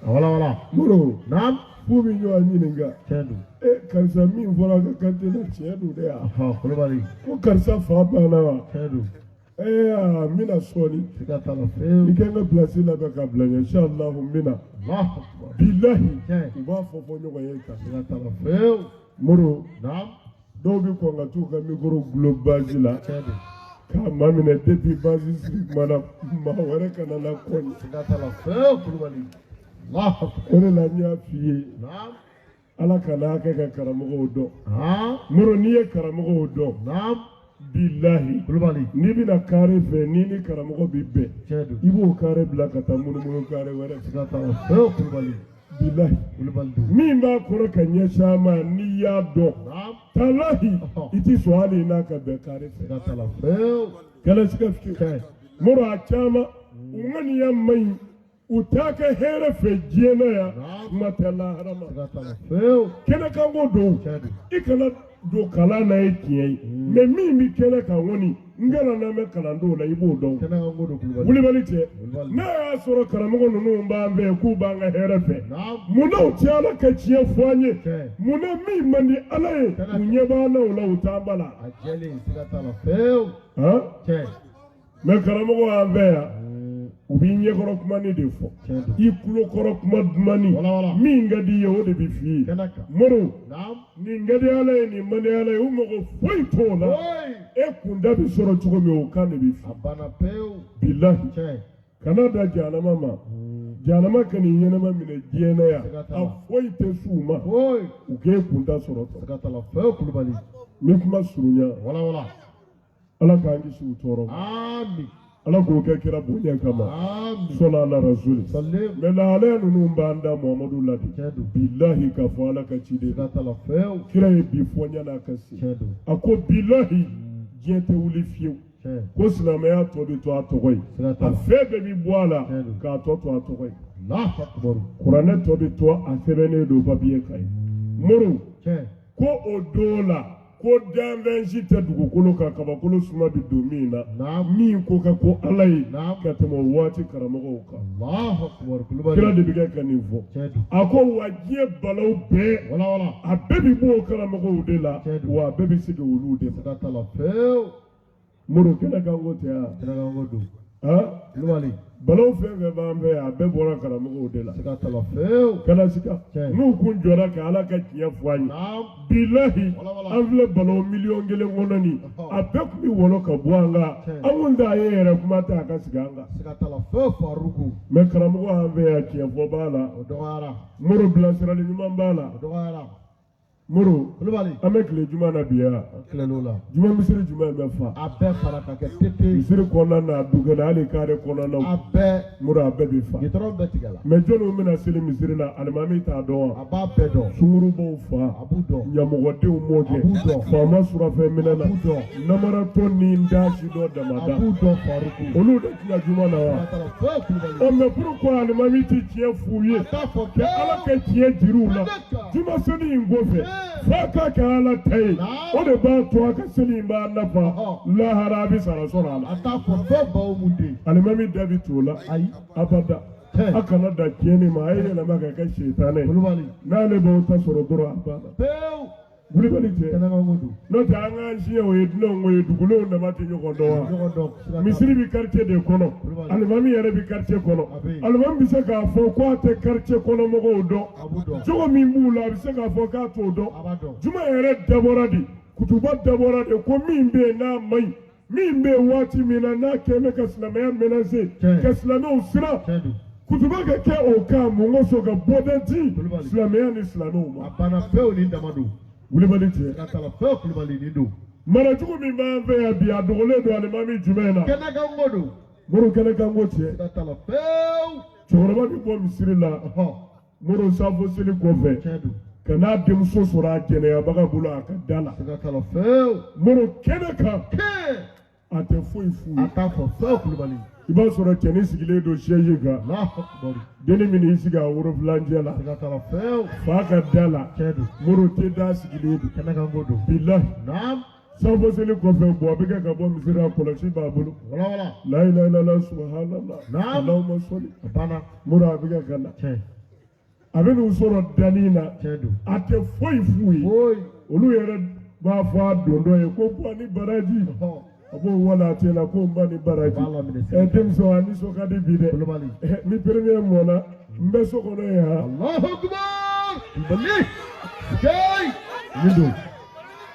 Wala. moro Naam. f'u bɛ ɲɔgɔn ɲininka Chedu. karisa min fɔra a ka kante na tiɲɛ don dɛ yan Ɔhɔ. Kulubali. ko karisa fa banna wa Chedu. n bɛna sɔɔni Siga tala i feu. ka n ka pilasi labɛn ka bila ɲɛ inshallah n bɛna Allahu Akbar. bilahi Che. u b'a fɔ ɲɔgɔn ye kan Siga tala feu. moro Naam. dɔw bɛ kɔn ka t'u ka mikoro gulo bazi la Chedu. k'a ma minɛ depuis bazi siri kuma na maa wɛrɛ kana na kɔɲɛ Siga tala feu Kulubali. Allahu Akbar. o de la n y'a f'i ye Naam. ala kana kɛ ka karamɔgɔw dɔn Ah. moro n'i ye karamɔgɔw dɔn Naam. bilahi Kulubali. n'i bɛna kare fɛ n'i ni karamɔgɔ bɛ bɛn Chedu. i b'o kare bila ka taa munumunu kare wɛrɛ fɛ Siga tala feu Kulubali. bilahi Kulubali do. min b'a kɔrɔ ka ɲɛsin a ma n'i y'a dɔn Naam. talahi i ti sɔn hali n'a ka bɛn kare fɛ Siga tala feu. kɛlɛ siga fiyewu Che. moro a caman u ŋaniya man ɲi u t'a kɛ hɛrɛ fɛ diɲɛ na yan kuma tɛ lahara ma Siga tala feu. kɛnɛkanko don Chedu. i kana don kalan na ye tiɲɛ ye mɛ min bɛ kɛnɛ kan kɔni n kana lamɛn kalandenw la i b'o dɔn Kɛnɛ ka ngo do Kulubali. wulibali tɛ Wulibali. n'a y'a sɔrɔ karamɔgɔ ninnu b'an fɛ k'u b'an ka hɛrɛ fɛ Naam. munna u tɛ ala ka tiɲɛ fɔ an ye Che. munna min man di ala ye u ɲɛ b'an na o la u t'an ba la A jɛlen. Siga tala feu. han Che. mɛ karamɔgɔ y'an fɛ yan u b'i ɲɛkɔrɔ kumani de fɔ Chedu. i kulokɔrɔ kuma dumani Wala. min ka di i ye o de bɛ f'i ye Kɛnɛ kan. moro Naam. nin ka di ala ye nin man di ala ye u mago foyi t'o la Oi. e kunda bɛ sɔrɔ cogo min o kan de bɛ f'i A banna pewu. bilahi Che. kana da jahanama ma jahanama ka nin ɲɛnama minɛ diɲɛ na yan a foyi tɛ s'u ma Oi. u k'e kunda sɔrɔ tɔ Siga tala feu Kulubali. n bɛ kuma surunya Wala. ala k'an kisi u tɔɔrɔ ma Amin. ala k'o kɛ kira bonya kama Amin. sɔla ala rasuli Salim. mɛ lahalaya ninnu b'an da muhamadu la de Chedu. bilahi k'a fɔ ala ka ci de Siga tala feu. kira ye bi fɔ ɲɛna a ka se Chedu. a ko bilahi diɲɛ tɛ wuli fiyewu Che. ko silamɛya tɔ bɛ to a tɔgɔ ye Siga a tala. fɛn bɛɛ bɛ bɔ a la Tiɲɛ k'a tɔ to a tɔgɔ ye Allahu Akbar. kuranɛ tɔ bɛ to a sɛbɛnnen don papiye kan ye moro Che. ko o don la ko danfɛn si tɛ dugukolo kan kabakolo suma bi don min na Naam. min ko ka ko ala ye Naam. ka tɛmɛ o waati karamɔgɔw kan Allahu Akbar kira kulubali. de bɛ kɛ ka nin fɔ Cɛdu. a ko wa diɲɛ balaw bɛɛ Wala wala. a bɛɛ bi bɔ o karamɔgɔw de la Cɛdu. wa a bɛɛ bi sigi olu de ma Siga t'a la fewu. moro kɛnɛ kan ko tɛ yan Kɛnɛ kan ko don. han Kulubali. balaw fɛn fɛn b'an fɛ yan a bɛɛ bɔra karamɔgɔw de la Siga t'a la fewu. kana siga Cɛ. n'u kun jɔra ka ala ka tiɲɛ fɔ an ye Naam. bilahi Wala, wala. an filɛ balaw miliyɔn kelen kɔnɔ nin a bɛɛ tun bɛ wɔlɔ ka bɔ an kan Cɛ. an kun t'a ye yɛrɛ kuma tɛ a ka sigi an kan Siga t'a la fewu Faruku. mɛ karamɔgɔ an fɛ yan tiɲɛ fɔ b'a la O dɔgɔyara. moro bilasirali ɲuman b'a la O dɔgɔyara. moro Kulubali. an bɛ tile juma na bi yan An tilalen o la. juma misiri jumɛn bɛ fa A bɛɛ fara ka kɛ tepe. misiri kɔnɔna na a dugɛla hali kare kɔnɔnaw A bɛɛ. moro a bɛɛ bɛ fa Gitɔrɔn bɛɛ tigɛ la. mɛ jɔnniw bɛna seli misiri la alimami t'a dɔn wa A b'a bɛɛ dɔn. sungurubaw fa A b'u dɔn. ɲamɔgɔdenw m'o A b'u kɛ dɔn. faama surafɛn minɛ na A b'u dɔn. namaratɔ ni n da si dɔ A damada b'u dɔn Faruku. olu de tila juma na wa Siga t'a la fewu Kulubali. ɔ mɛ pourquoi alimami ti tiɲɛ f'u ye A t'a fɔ ka ala kɛ tiɲɛ jiriw la juma seli in kɔfɛ f'a k'a kɛ ala ta ye o de b'a to a ka seli in b'a nafa lahara a bɛ sara sɔrɔ a la A t'a fɔ fɛn baw mun de. alimami da bi t'o la Ayi. abada a kana da tiɲɛni ma a ye yɛlɛma ka kɛ setanɛ ye Kulubali. n'ale b'aw ta sɔrɔ dɔrɔn a banna Fewu. wulibali tɛ Kɛnɛ kan ko don. n'o tɛ an k'an siɲɛ o ye dunanw o ye dugulenw dama tɛ ɲɔgɔn dɔn wa Ɲɔgɔn dɔn. Siga t'a la. misiri bi quartier de kɔnɔ alimami yɛrɛ bi quartier kɔnɔ A bɛ yen. alimami bi se k'a fɔ ko a tɛ quartier kɔnɔ mɔgɔw dɔn A b'u dɔn. cogo min b'u la a bɛ se k'a fɔ k'a t'o dɔn A b'a dɔn. juma yɛrɛ dabɔra de kutuba dabɔra de ko min bɛ yen n'a man ɲi min bɛ yen waati min na n'a kɛ bɛ ka silamɛya menacer Tiɲɛ. ka silamɛw siran Cɛdu. kutuba ka kɛ o kan mun ko sɔn ka bɔden ci Kulubali. silamɛya ni silamɛw ma A banna pewu ni dama don. wulibali cɛ Siga t'a la fewu Kulubali nin don. marajugu min b'an fɛ yan bi a dogolen don alimami jumɛn na Kɛnɛ kan ko don. moro kɛnɛ kan ko cɛ Siga t'a la fewu. cɛkɔrɔba bi bɔ misiri la Ɔhɔ. moro safo seli kɔfɛ Cɛdu. ka n'a denmuso sɔrɔ a jɛnɛyabaga bolo a ka da la Siga t'a la fewu. moro kɛnɛ kan Kɛɛ. a tɛ foyi f'u A ye t'a fɔ fewu Kulubali. i b'a sɔrɔ cɛnin sigilen don siège kan Allahu Akbar. denni min y'i sigi a worofilancɛ la Siga t'a la fewu. fa ka da la Cɛdu. moro tɛ da sigilen don Kɛnɛ kan ko don. bilahi Naam. safo seli kɔfɛ bɔ a bɛ kɛ ka bɔ misiri la kɔlɔsi b'a bolo Wala wala. la ilaha illallah subhanallah Naam. allahumma sɔli A banna. moro a bɛ kɛ ka na Cɛ. a bɛ n'u sɔrɔ danni na Cɛdu. a tɛ foyi f'u ye Oyi. olu yɛrɛ b'a fɔ a don dɔ ye ko bɔ ni baraji Ɔhɔ. a b'o wala a tɛ la ko n ba ni baraji B'a laminɛ siga t'a la. denmisɛnw a nisɔn ka di bi dɛ Kulubali. ni premier mɔna n bɛ so kɔnɔ yen ha Allahu Akbar. Kulubali. Kɛɛ. Nin don.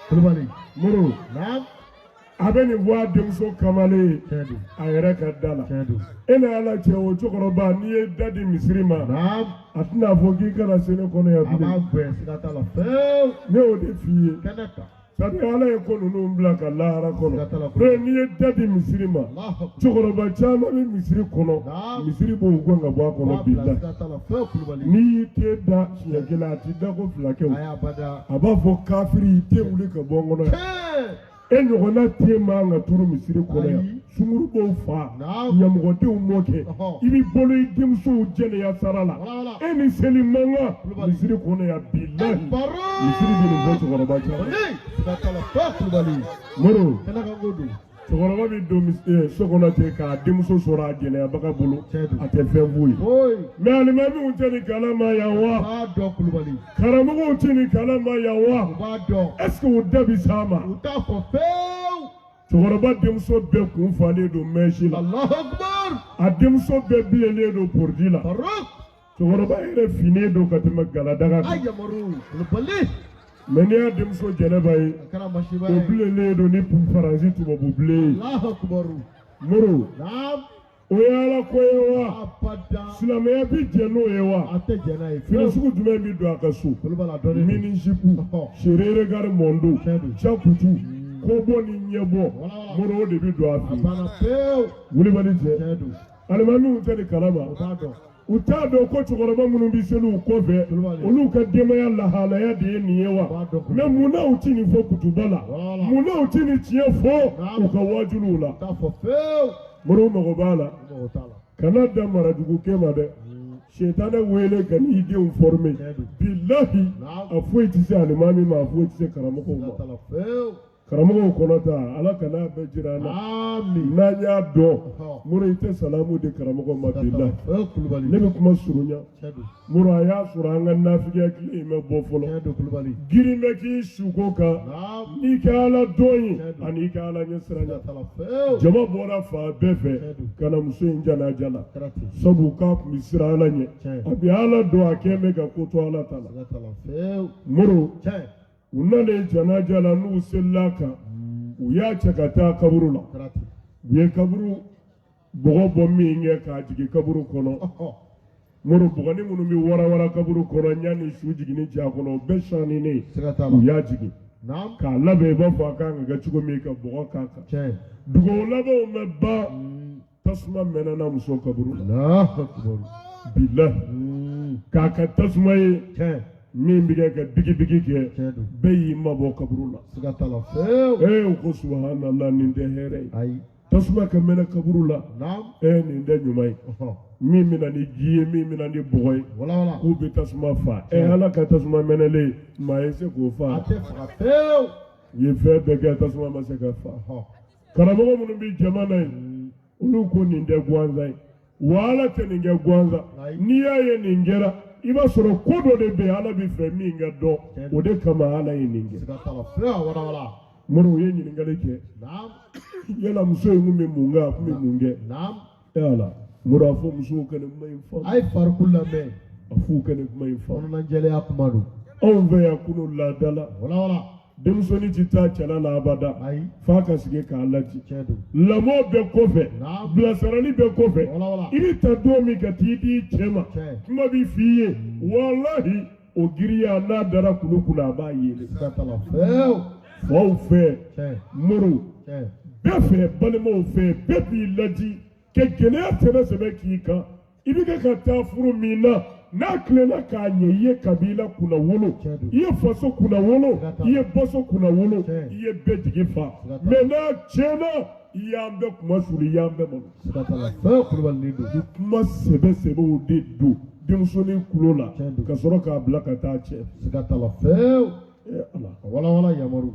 Kulubali. moro Naam. a bɛ nin fɔ a denmuso kamalen ye Cɛdu. a yɛrɛ ka da la Cɛdu. e ni ala cɛ o cɛkɔrɔba n'i ye da di misiri ma Naam. a tɛna fɔ k'i kana se ne kɔnɔ yan A b'a bilen gɛn siga t'a la fewu. ne y'o de f'i ye Kɛnɛ kan. sabu ala ye ko ninnu bila ka lahara kɔnɔ Siga t'a la. n'o n'i ye da di misiri ma Allahu Akbar. cɛkɔrɔba caman bɛ misiri kɔnɔ Naam. misiri b'o gɛn ka bɔ a kɔnɔ B'a bila bilahi siga t'a la fewu Kulubali. n'i y'i te da siɲɛ kelen a ti da ko fila kɛ o A y'a bada. a b'a fɔ kafiri i tɛ wuli ka bɔ n kɔnɔ yan Kɛɛ. e ɲɔgɔnna te man ka turu misiri kɔnɔ yan Ayi. sunkuru b'o fa Naam. ɲamɔgɔdenw m'o kɛ Ɔhɔ. i b'i bolo i denmusow jɛnɛya sara la Wala wala. e ni seli mankan Kulubali. misiri kɔnɔ yan bilahi Baro. misiri bɛ nin fɔ cɛkɔrɔba caman Kulubali. Siga t'a la fewu Kulubali. moro Kɛnɛ kan ko don. cɛkɔrɔba bɛ don so kɔnɔ ten k'a denmuso sɔrɔ a jɛnɛyabaga bolo Cɛdu. a tɛ fɛn f'u ye Oyi. mɛ alimamiw tɛ nin kalama yan wa B'a dɔn Kulubali. karamɔgɔw tɛ nin kalama yan U wa b'a dɔn. est ce que o da bi s'a ma U t'a fɔ fewu. cɛkɔrɔba denmuso bɛɛ kun falen don mɛnsi la Allahu Akbar. a denmuso bɛɛ bilennen don porodi la Faruk. cɛkɔrɔba yɛrɛ finnen don ka tɛmɛ galadaga kan Ayamaru. Kulubali. mɛ n'i y'a denmuso jɛnɛba ye A kɛra masiba o ye. bilennen don ni faransi tubabu bilen ye Allahu Akbar. moro Naam. o ye ala ko ye wa Abada. silamɛya bi jɛ n'o ye A wa tɛ jɛn n'a ye fini fewu. sugu jumɛn bi don a ka so Kulubali a dɔnnen don. mini jipu Ɔhɔ. serere gari mɔndo Cɛdu. cakutu kɔbɔ ni ɲɛbɔ moro o de bi don a A fɛ banna pewu. wulibali cɛ Cɛdu. alimamiw tɛ nin kalama U b'a dɔn. u t'a dɔn ko cɛkɔrɔba minnu bɛ seliw kɔfɛ Kulubali. olu ka denbaya lahalaya de ye nin ye wa B'a dɔn. mɛ munna u ti nin fɔ kutuba la Wala. munna u ti nin tiɲɛ fɔ Naam. u ka wajuliw la U t'a fɔ fewu. moro mago b'a la U mago t'a la. kana da marajugu kɛ ma dɛ shetana wele ka n'i denw former billahi a foyi tɛ se alimami ma a foyi tɛ se karamɔgɔw ma karamɔgɔw kɔnɔ ta ala kana bɛɛ jira an na n'an y'a dɔn muru i tɛ salamu di karamɔgɔ ma billahi ne bɛ kuma surunya muru a y'a sɔrɔ an ka nafigiya tile in bɛ bɔ fɔlɔ girin bɛ k'i suko kan n'i ka ala dɔn ye ani i ka ala ɲɛ siranya jama bɔra fan bɛɛ fɛ ka na muso in janaja la sabu k'a tun bɛ siran ala ɲɛ a bɛ ala dɔn a kɛn bɛ ka ko to ala ta la muru u nalen janaja la n'u selila kan u y'a cɛ ka taa kaburu la u ye kaburu bɔgɔ bɔ min kɛ k'a jigin kaburu kɔnɔ muru bɔgɔni minnu bɛ warawara kaburu kɔnɔ yanni su jiginni cɛ a kɔnɔ o bɛɛ saninen u y'a jigin k'a labɛn i b'a fɔ a kan ka kɛ cogo min ka bɔgɔ k'a kan dugawu labanw bɛ ban tasuma mɛnɛna muso kaburu la bilahi k'a kɛ tasuma ye min bɛ kɛ ka bigi-bigi kɛ bɛɛ y'i mabɔ kaburu la u ko subhanallah nin tɛ hɛrɛ ye tasuma ka mɛnɛ kaburu la nin tɛ ɲuman ye min bɛna ni ji ye min bɛna ni bɔgɔ ye k'u bɛ tasuma fa ala ka tasuma mɛnɛlen maa ye se k'o fa u ye fɛn bɛɛ kɛ tasuma ma se ka fa karamɔgɔ minnu bɛ jamana in olu ko nin tɛ gansan ye wa ala tɛ nin kɛ gansan n'i y'a ye nin kɛra i b'a sɔrɔ ko dɔ de bɛ yen ala bɛ fɛ min ka dɔn o de kama ala ye nin kɛ muru u ye ɲininkali kɛ yala muso in kun bɛ mun kɛ a kun bɛ mun kɛ ala muru a fɔ musow ka nin kuma in faamu a ye farikolo lamɛn a f'u ka nin kuma in faamu kɔnɔnajɛlenya kuma don anw fɛ yan kunun laada la denmisɛnnin tɛ taa cɛla la abada f'a ka sigi k'a laji lamɔ bɛɛ kɔfɛ bilasirali bɛɛ kɔfɛ i bɛ ta don min ka t'i di cɛ ma kuma b'i f'i ye walahi o giriya n'a dara kulu kunna a b'a yele faw fɛ muru bɛɛ fɛ balimaw fɛ bɛɛ b'i laji ka gɛlɛya sɛbɛ k'i kan i bɛ kɛ ka taa furu min na n'a tilenna k'a ɲɛ i ye kabila kunna wolo i ye faso kunna wolo i ye baso kunna wolo i ye bɛɛ jigi fa mɛ n'a tiɲɛna i y'an bɛɛ kuma suri i y'an bɛɛ malo kuma sɛbɛw de don denmusonin kulo la ka sɔrɔ k'a bila ka taa cɛ ala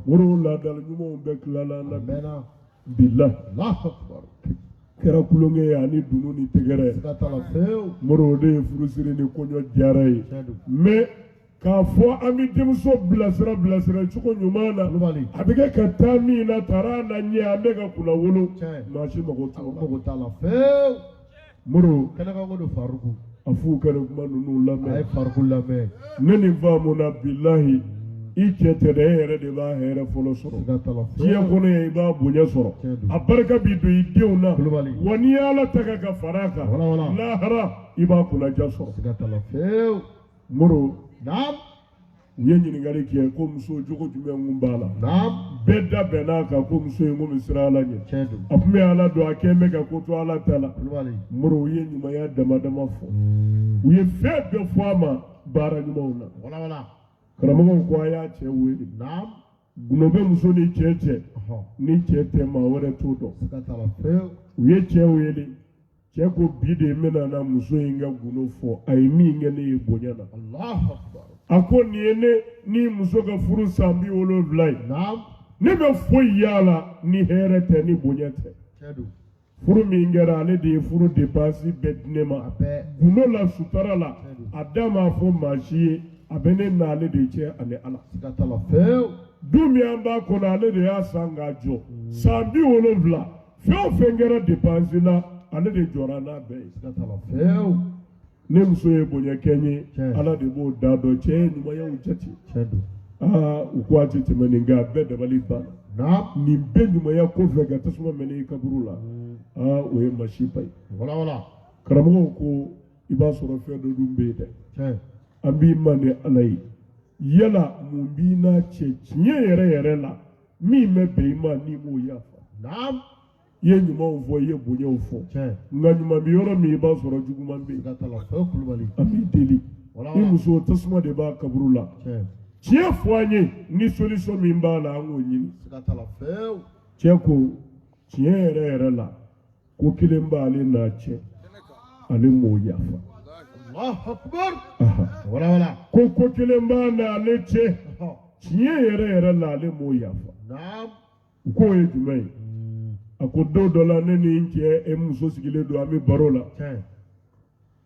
woro laadala ɲumanw bɛɛ tilala na bilahi kɛra kulonkɛ ye ani dunu ni tɛgɛrɛ moro de ye furusiri ni kɔɲɔ diyara ye mais k'a fɔ an bɛ denmuso bilasira cogo ɲuman na a bɛ kɛ ka taa min na taara na ɲɛ an bɛ ka kunna wolo maa si mago t'a la moro a f'u ka nin kuma ninnu lamɛn ne nin faamu na bilahi i cɛ tɛ dɛ e yɛrɛ de b'a hɛrɛ fɔlɔ sɔrɔ diɲɛ kɔnɔ ye i b'a bonya sɔrɔ a barika b'i don i denw na wa n'i y'ala ta ka fara a kan lahara i b'a kunnaja sɔrɔ moro u ye ɲininkali kɛ ko muso jogo jumɛn kun b'a la bɛɛ da bɛnn'a kan ko muso in kun bɛ siran ala ɲɛ a tun bɛ ala dɔn a kɛn bɛ ka ko to ala ta la moro u ye ɲumanya dama dama fɔ u ye fɛn bɛɛ fɔ a ma baara ɲumanw na karamɔgɔw ko a y'a cɛ wele gundo bɛ muso ni cɛ cɛ ni cɛ tɛ maa wɛrɛ t'o dɔn u ye cɛ wele cɛ ko bi de bɛna na muso in ka gundo fɔ a ye min kɛ ne ye bonya na a ko nin ye ne ni muso ka furu san 70 ye ne bɛ foyi y'a la ni hɛrɛ tɛ ni bonya tɛ furu min kɛra ale de ye furu dépense bɛɛ di ne ma gundo la sutara la a da m'a fɔ maa si ye a bɛ ne n'ale de cɛ ani ala du min an b'a kɔnɔ ale de y'a san k'a jɔ san 70 fɛn o fɛn kɛra dépense la ale de jɔra n'a bɛɛ ye ne muso ye bonya kɛ n ye ala de b'o da dɔn cɛ ye ɲumanyaw jate u ko a tɛ tɛmɛ nin kan a bɛɛ dabali banna nin bɛɛ ɲumanya kɔfɛ ka tasuma mɛnɛ i kaburu la o ye masiba ye karamɔgɔw ko i b'a sɔrɔ fɛn dɔ dun bɛ yen dɛ an b'i ma ni ala ye yala mun b'i n'a cɛ tiɲɛ yɛrɛ la min bɛ bɛn i ma n'i m'o yafa i ye ɲumanw fɔ i ye bonyaw fɔ nka ɲuman bɛ yɔrɔ min i b'a sɔrɔ juguman bɛ yen an b'i deli i muso tasuma de b'a kaburu la tiɲɛ fɔ an ye ni solution min b'a la an k'o ɲini cɛ ko tiɲɛ yɛrɛ la ko kelen b'ale n'a cɛ ale m'o yafa Allahu Akbar. Aha. Voilà. Ko kelen b'a n'ale cɛ tiɲɛ yɛrɛ la ale m'o yafa Naam. u k'o ye jumɛn ye a ko don dɔ la ne ni n cɛ muso sigilen don an bɛ baro la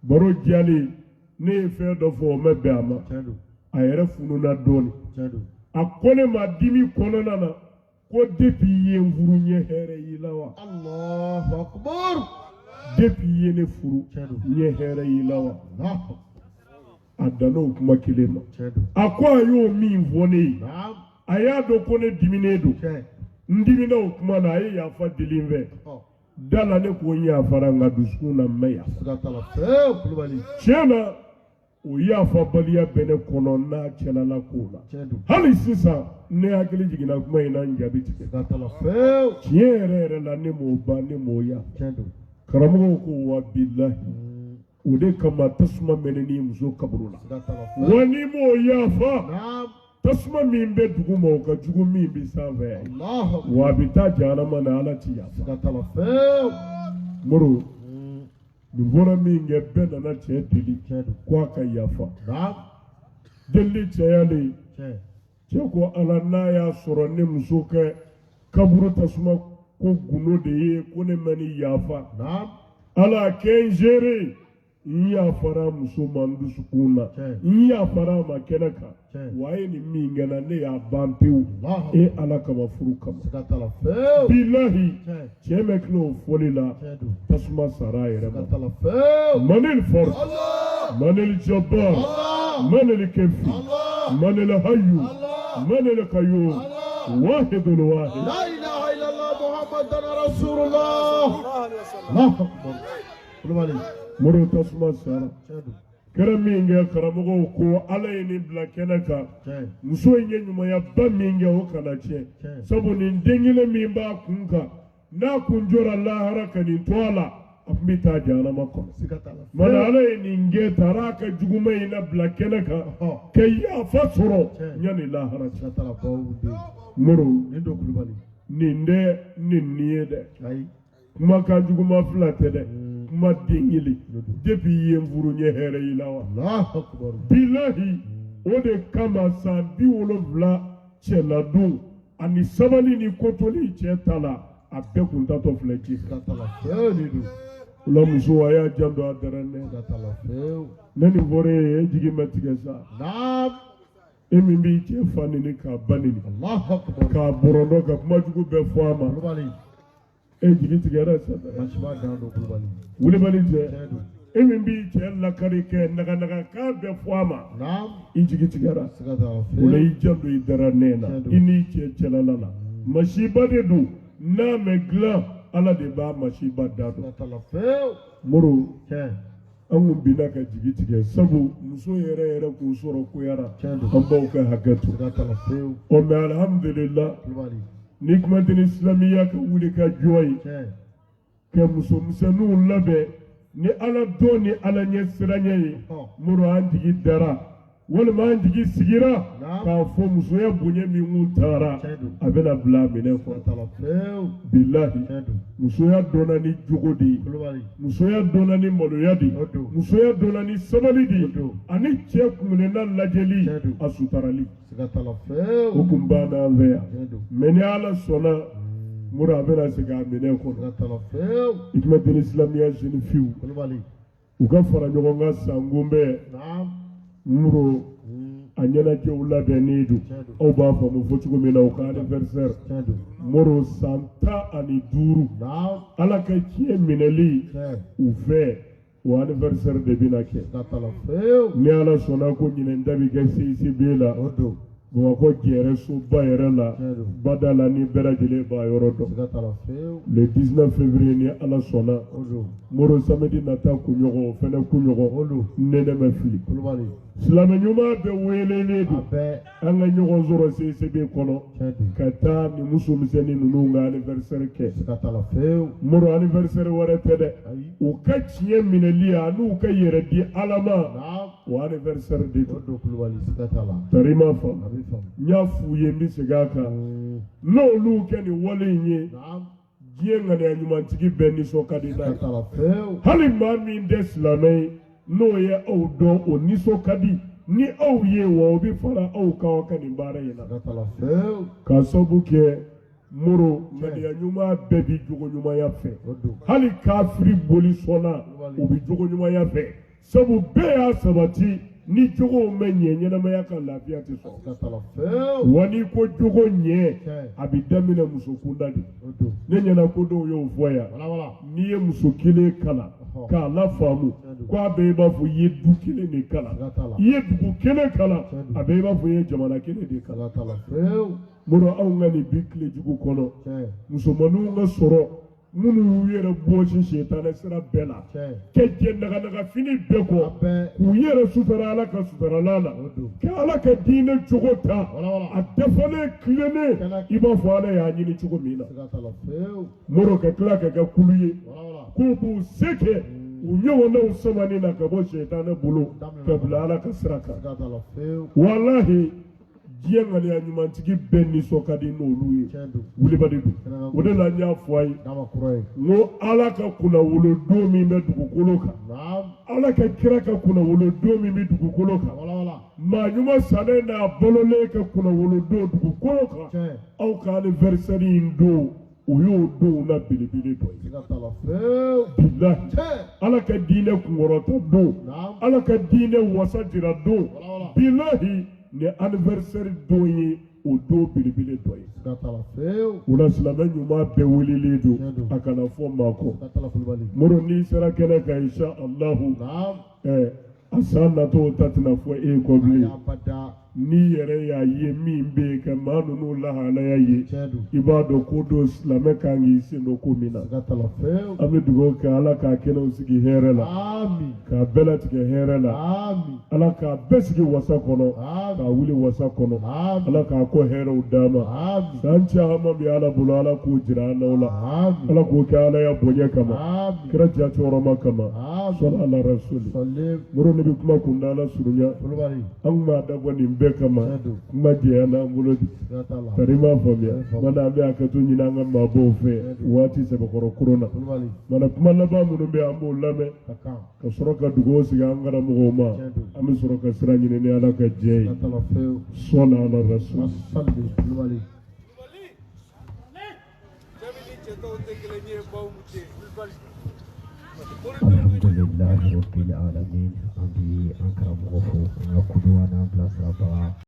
baro diyalen ne ye fɛn dɔ fɔ o ma bɛn a ma a yɛrɛ fununa dɔɔnin a ko ne ma dimi kɔnɔna na ko depuis i ye n furu n ye hɛrɛ y'i la wa Allahu Akbar. depuis i ye ne furu n ye hɛrɛ y'i la wa a dan'o kuma kelen ma a ko a y'o min fɔ ne ye a y'a dɔn ko ne diminen don n dimina o kuma na a ye yafa deli n fɛ da la ne ko n yafara nka dusukun na n ma yafa tiɲɛ na o yafabaliya bɛ ne kɔnɔ n'a cɛlala ko la hali sisan ne hakili jiginna kuma in na n jaabi tigɛ tiɲɛ yɛrɛ la ne m'o ban ne m'o yafa karamɔgɔw ko wa bilahi o de kama tasuma mɛnɛni muso kaburu la wa ni m'o yafa tasuma min bɛ dugu ma o ka jugu min bɛ sanfɛ wa a bɛ taa jahanama na ala ti yafa moro nin fɔra min kɛ bɛɛ nana cɛ deli ko a ka yafa deli cɛyalen cɛ ko ala n'a y'a sɔrɔ ne muso kɛ kaburu tasuma ko gundo de ye ko ne ma ni yafa ala kɛ n gere n yafara muso ma n dusukun na n yafara a ma kɛnɛ kan wa a ye nin min kɛna ne y'a ban pewu e ala kama furu kama bilahi cɛ bɛ tila o fɔli la tasuma sara a yɛrɛ ma manil force manil jabbar manil kefi manil hayyu manil qayyum wahidul wahid la ilaha illallah muhammadan rasulullah Allahu Akbar. moro tasuma sara kɛra min kɛ karamɔgɔw ko ala ye nin bila kɛnɛ kan muso in ye ɲumanyaba min kɛ o kana tiɲɛ sabu nin den kelen min b'a kun kan n'a kun jɔra lahara ka nin to a la a tun bɛ taa jahanama kɔnɔ mana ala ye nin kɛ taara a ka juguma in na bila kɛnɛ kan ka yafa sɔrɔ yanni lahara cɛ moro nin tɛ nin ye dɛ kumakan juguma fila tɛ dɛ kuma den kelen depuis i ye n furu n ye hɛrɛ y'i la wa bilahi o de kama san 70 cɛladon ani sabali ni kotoli cɛ ta la a bɛɛ kun tatɔ filɛ ji fɛ o la muso a y'a jan don a dara ne ne nin fɔra e ye jigi mɛ tigɛ sa e min b'i cɛ fa nini k'a ba nini k'a bɔrɔndɔ ka kuma jugu bɛɛ fɔ a ma e jigi tigɛra sa wulibali tɛ e min b'i cɛ lakari kɛ naganaga kan bɛɛ fɔ a ma i jigi tigɛra o la i jan don i dara ne na i n'i cɛ cɛlala la masiba de don n'a mɛ dilan ala de b'a masiba da dɔn moro an kun binna ka jigi tigɛ sabu muso yɛrɛ k'u sɔrɔ koyara an baw ka hakɛ to ɔ mɛ alhamdulillah ni kuma tɛ ni silamɛya ka wuli ka jɔ ye ka musomisɛnninw labɛn ni ala dɔn ni ala ɲɛ siranɲɛ ye moro an jigi dara walima an jigi sigira k'a fɔ musoya bonya min kun taara a bɛna bila a minɛ kɔnɔ bilahi musoya dɔnna ni jogo de ye musoya dɔnna ni maloya de ye musoya dɔnna ni sabali de ye ani cɛ kunkilenna lajɛli a sutarali o kun banna an fɛ yan mɛ ni ala sɔnna muru a bɛna segin a minɛ kɔnɔ i tun bɛ deni silamɛya jeune fiw u ka fara ɲɔgɔn kan san kunbɛn muru a ɲɛnajɛw labɛnnen don aw b'a faamu fɔ cogo min na u ka anniversaire muru san 15 ala ka tiɲɛ minɛli u fɛ o anniversaire de bɛna kɛ ni ala sɔnna ko ɲinɛ da bɛ kɛ CICB la Bamakɔ jɛrɛ soba yɛrɛ la bada la ni bɛɛ lajɛlen b'a yɔrɔ dɔn le 19 février ni ala sɔnna moro samedi nata kunɲɔgɔn o fɛnɛ kunɲɔgɔn nɛnɛ bɛ fili silamɛ ɲuman bɛ welelen don an ka ɲɔgɔn sɔrɔ CCB kɔnɔ ka taa ni musomisɛnnin ninnu ka anniversaire kɛ moro anniversaire wɛrɛ tɛ dɛ u ka tiɲɛ minɛli a n'u ka yɛrɛ di ala ma o anniversaire de don tarima faamu n y'a f'u ye n bɛ segin a kan n'olu kɛ nin wale in ye diɲɛ ŋaniya ɲumantigi bɛɛ nisɔn ka di n'a ye hali maa min tɛ silamɛ ye n'o ye aw dɔn o nisɔn ka di ni aw ye wa o bɛ fara aw kan ka nin baara in na k'a sababu kɛ Moro ŋaniya ɲuman bɛɛ bi jogo ɲumanya fɛ hali kafiri boli sɔnna u bi jogo ɲumanya fɛ sabu bɛɛ y'a sabati ni jogow mɛ ɲɛ ɲɛnamaya ka lafiya tɛ sɔrɔ wa n'i ko jogo ɲɛ a bi daminɛ muso kunda de ne ɲɛna ko dɔw y'o fɔ yan n'i ye muso kelen kalan k'a la faamu k'a bɛ i b'a fɔ i ye du kelen de kalan i ye dugu kelen kalan a bɛ i b'a fɔ i ye jamana kelen de kalan Moro anw ka nin bi tile jugu kɔnɔ musomaninw ka sɔrɔ minnu y'u yɛrɛ bɔsi setanɛ sira bɛɛ la kɛ jɛ naganaga fini bɛɛ kɔ k'u yɛrɛ sutura Ala ka sutarala la ka Ala ka diinɛ cogo ta a dafalen tilennen i b'a fɔ Ala y'a ɲini cogo min na Moro ka tila ka kɛ kulu ye k'u b'u se kɛ u ɲɔgɔnnaw samani na ka bɔ setanɛ bolo ka bila Ala ka sira kan walahi diɲɛ ŋaniya ɲumantigi bɛɛ nisɔn ka di n'olu ye wulibali don o de la n y'a fɔ a ye n ko Ala ka kunnawolodon min bɛ dugukolo kan Ala ka kira ka kunnawolodon min bɛ dugukolo kan maa ɲuman sannen n'a balolen ka kunnawolodon dugukolo kan aw ka anniversaire in don o y'o don na belebele dɔ ye bilahi Ala ka diinɛ kunkɔrɔta don Ala ka diinɛ wasa jira don bilahi ni anniversaire don ye o don belebele dɔ ye o la silamɛ ɲuman bɛɛ welelen don a kana fɔ maa kɔ Moro n'i sera kɛnɛ kan insha Allahu a san natɔ ta tɛna fɔ e kɔ bilen n'i yɛrɛ y'a ye min bɛ yen ka maa ninnu lahalaya ye i b'a dɔn ko don silamɛ kan k'i sen don ko min na an bɛ dugawu kɛ Ala k'a kɛnɛw sigi hɛrɛ la k'a bɛɛ latigɛ hɛrɛ la Ala k'a bɛɛ sigi wasa kɔnɔ k'a wuli wasa kɔnɔ Ala k'a kɔ hɛrɛw d'a ma san caman bɛ Ala bolo Ala k'o jira an n'aw la Ala k'o kɛ Ala ya bonya kama kira jatɔrɔma kama sɔli ala rasuli Moro ne bɛ kuma kunda Ala surunya an kun b'a dabɔ nin bɛɛ kama kuma jɛya n'an bolo di tari m'a faamuya mana an bɛ hakɛto ɲini an ka maabɔw fɛ waati sɛbɛkɔrɔ koro na mana kuma laban minnu bɛ an b'o lamɛn ka sɔrɔ ka dugawu sigi an karamɔgɔw ma an bɛ sɔrɔ ka sira ɲini ni Ala ka jɛ ye sɔli ala rasuli Alhamdulillahi rabbil alamin an bi an karamɔgɔ fo an ka kudu an bilasira baga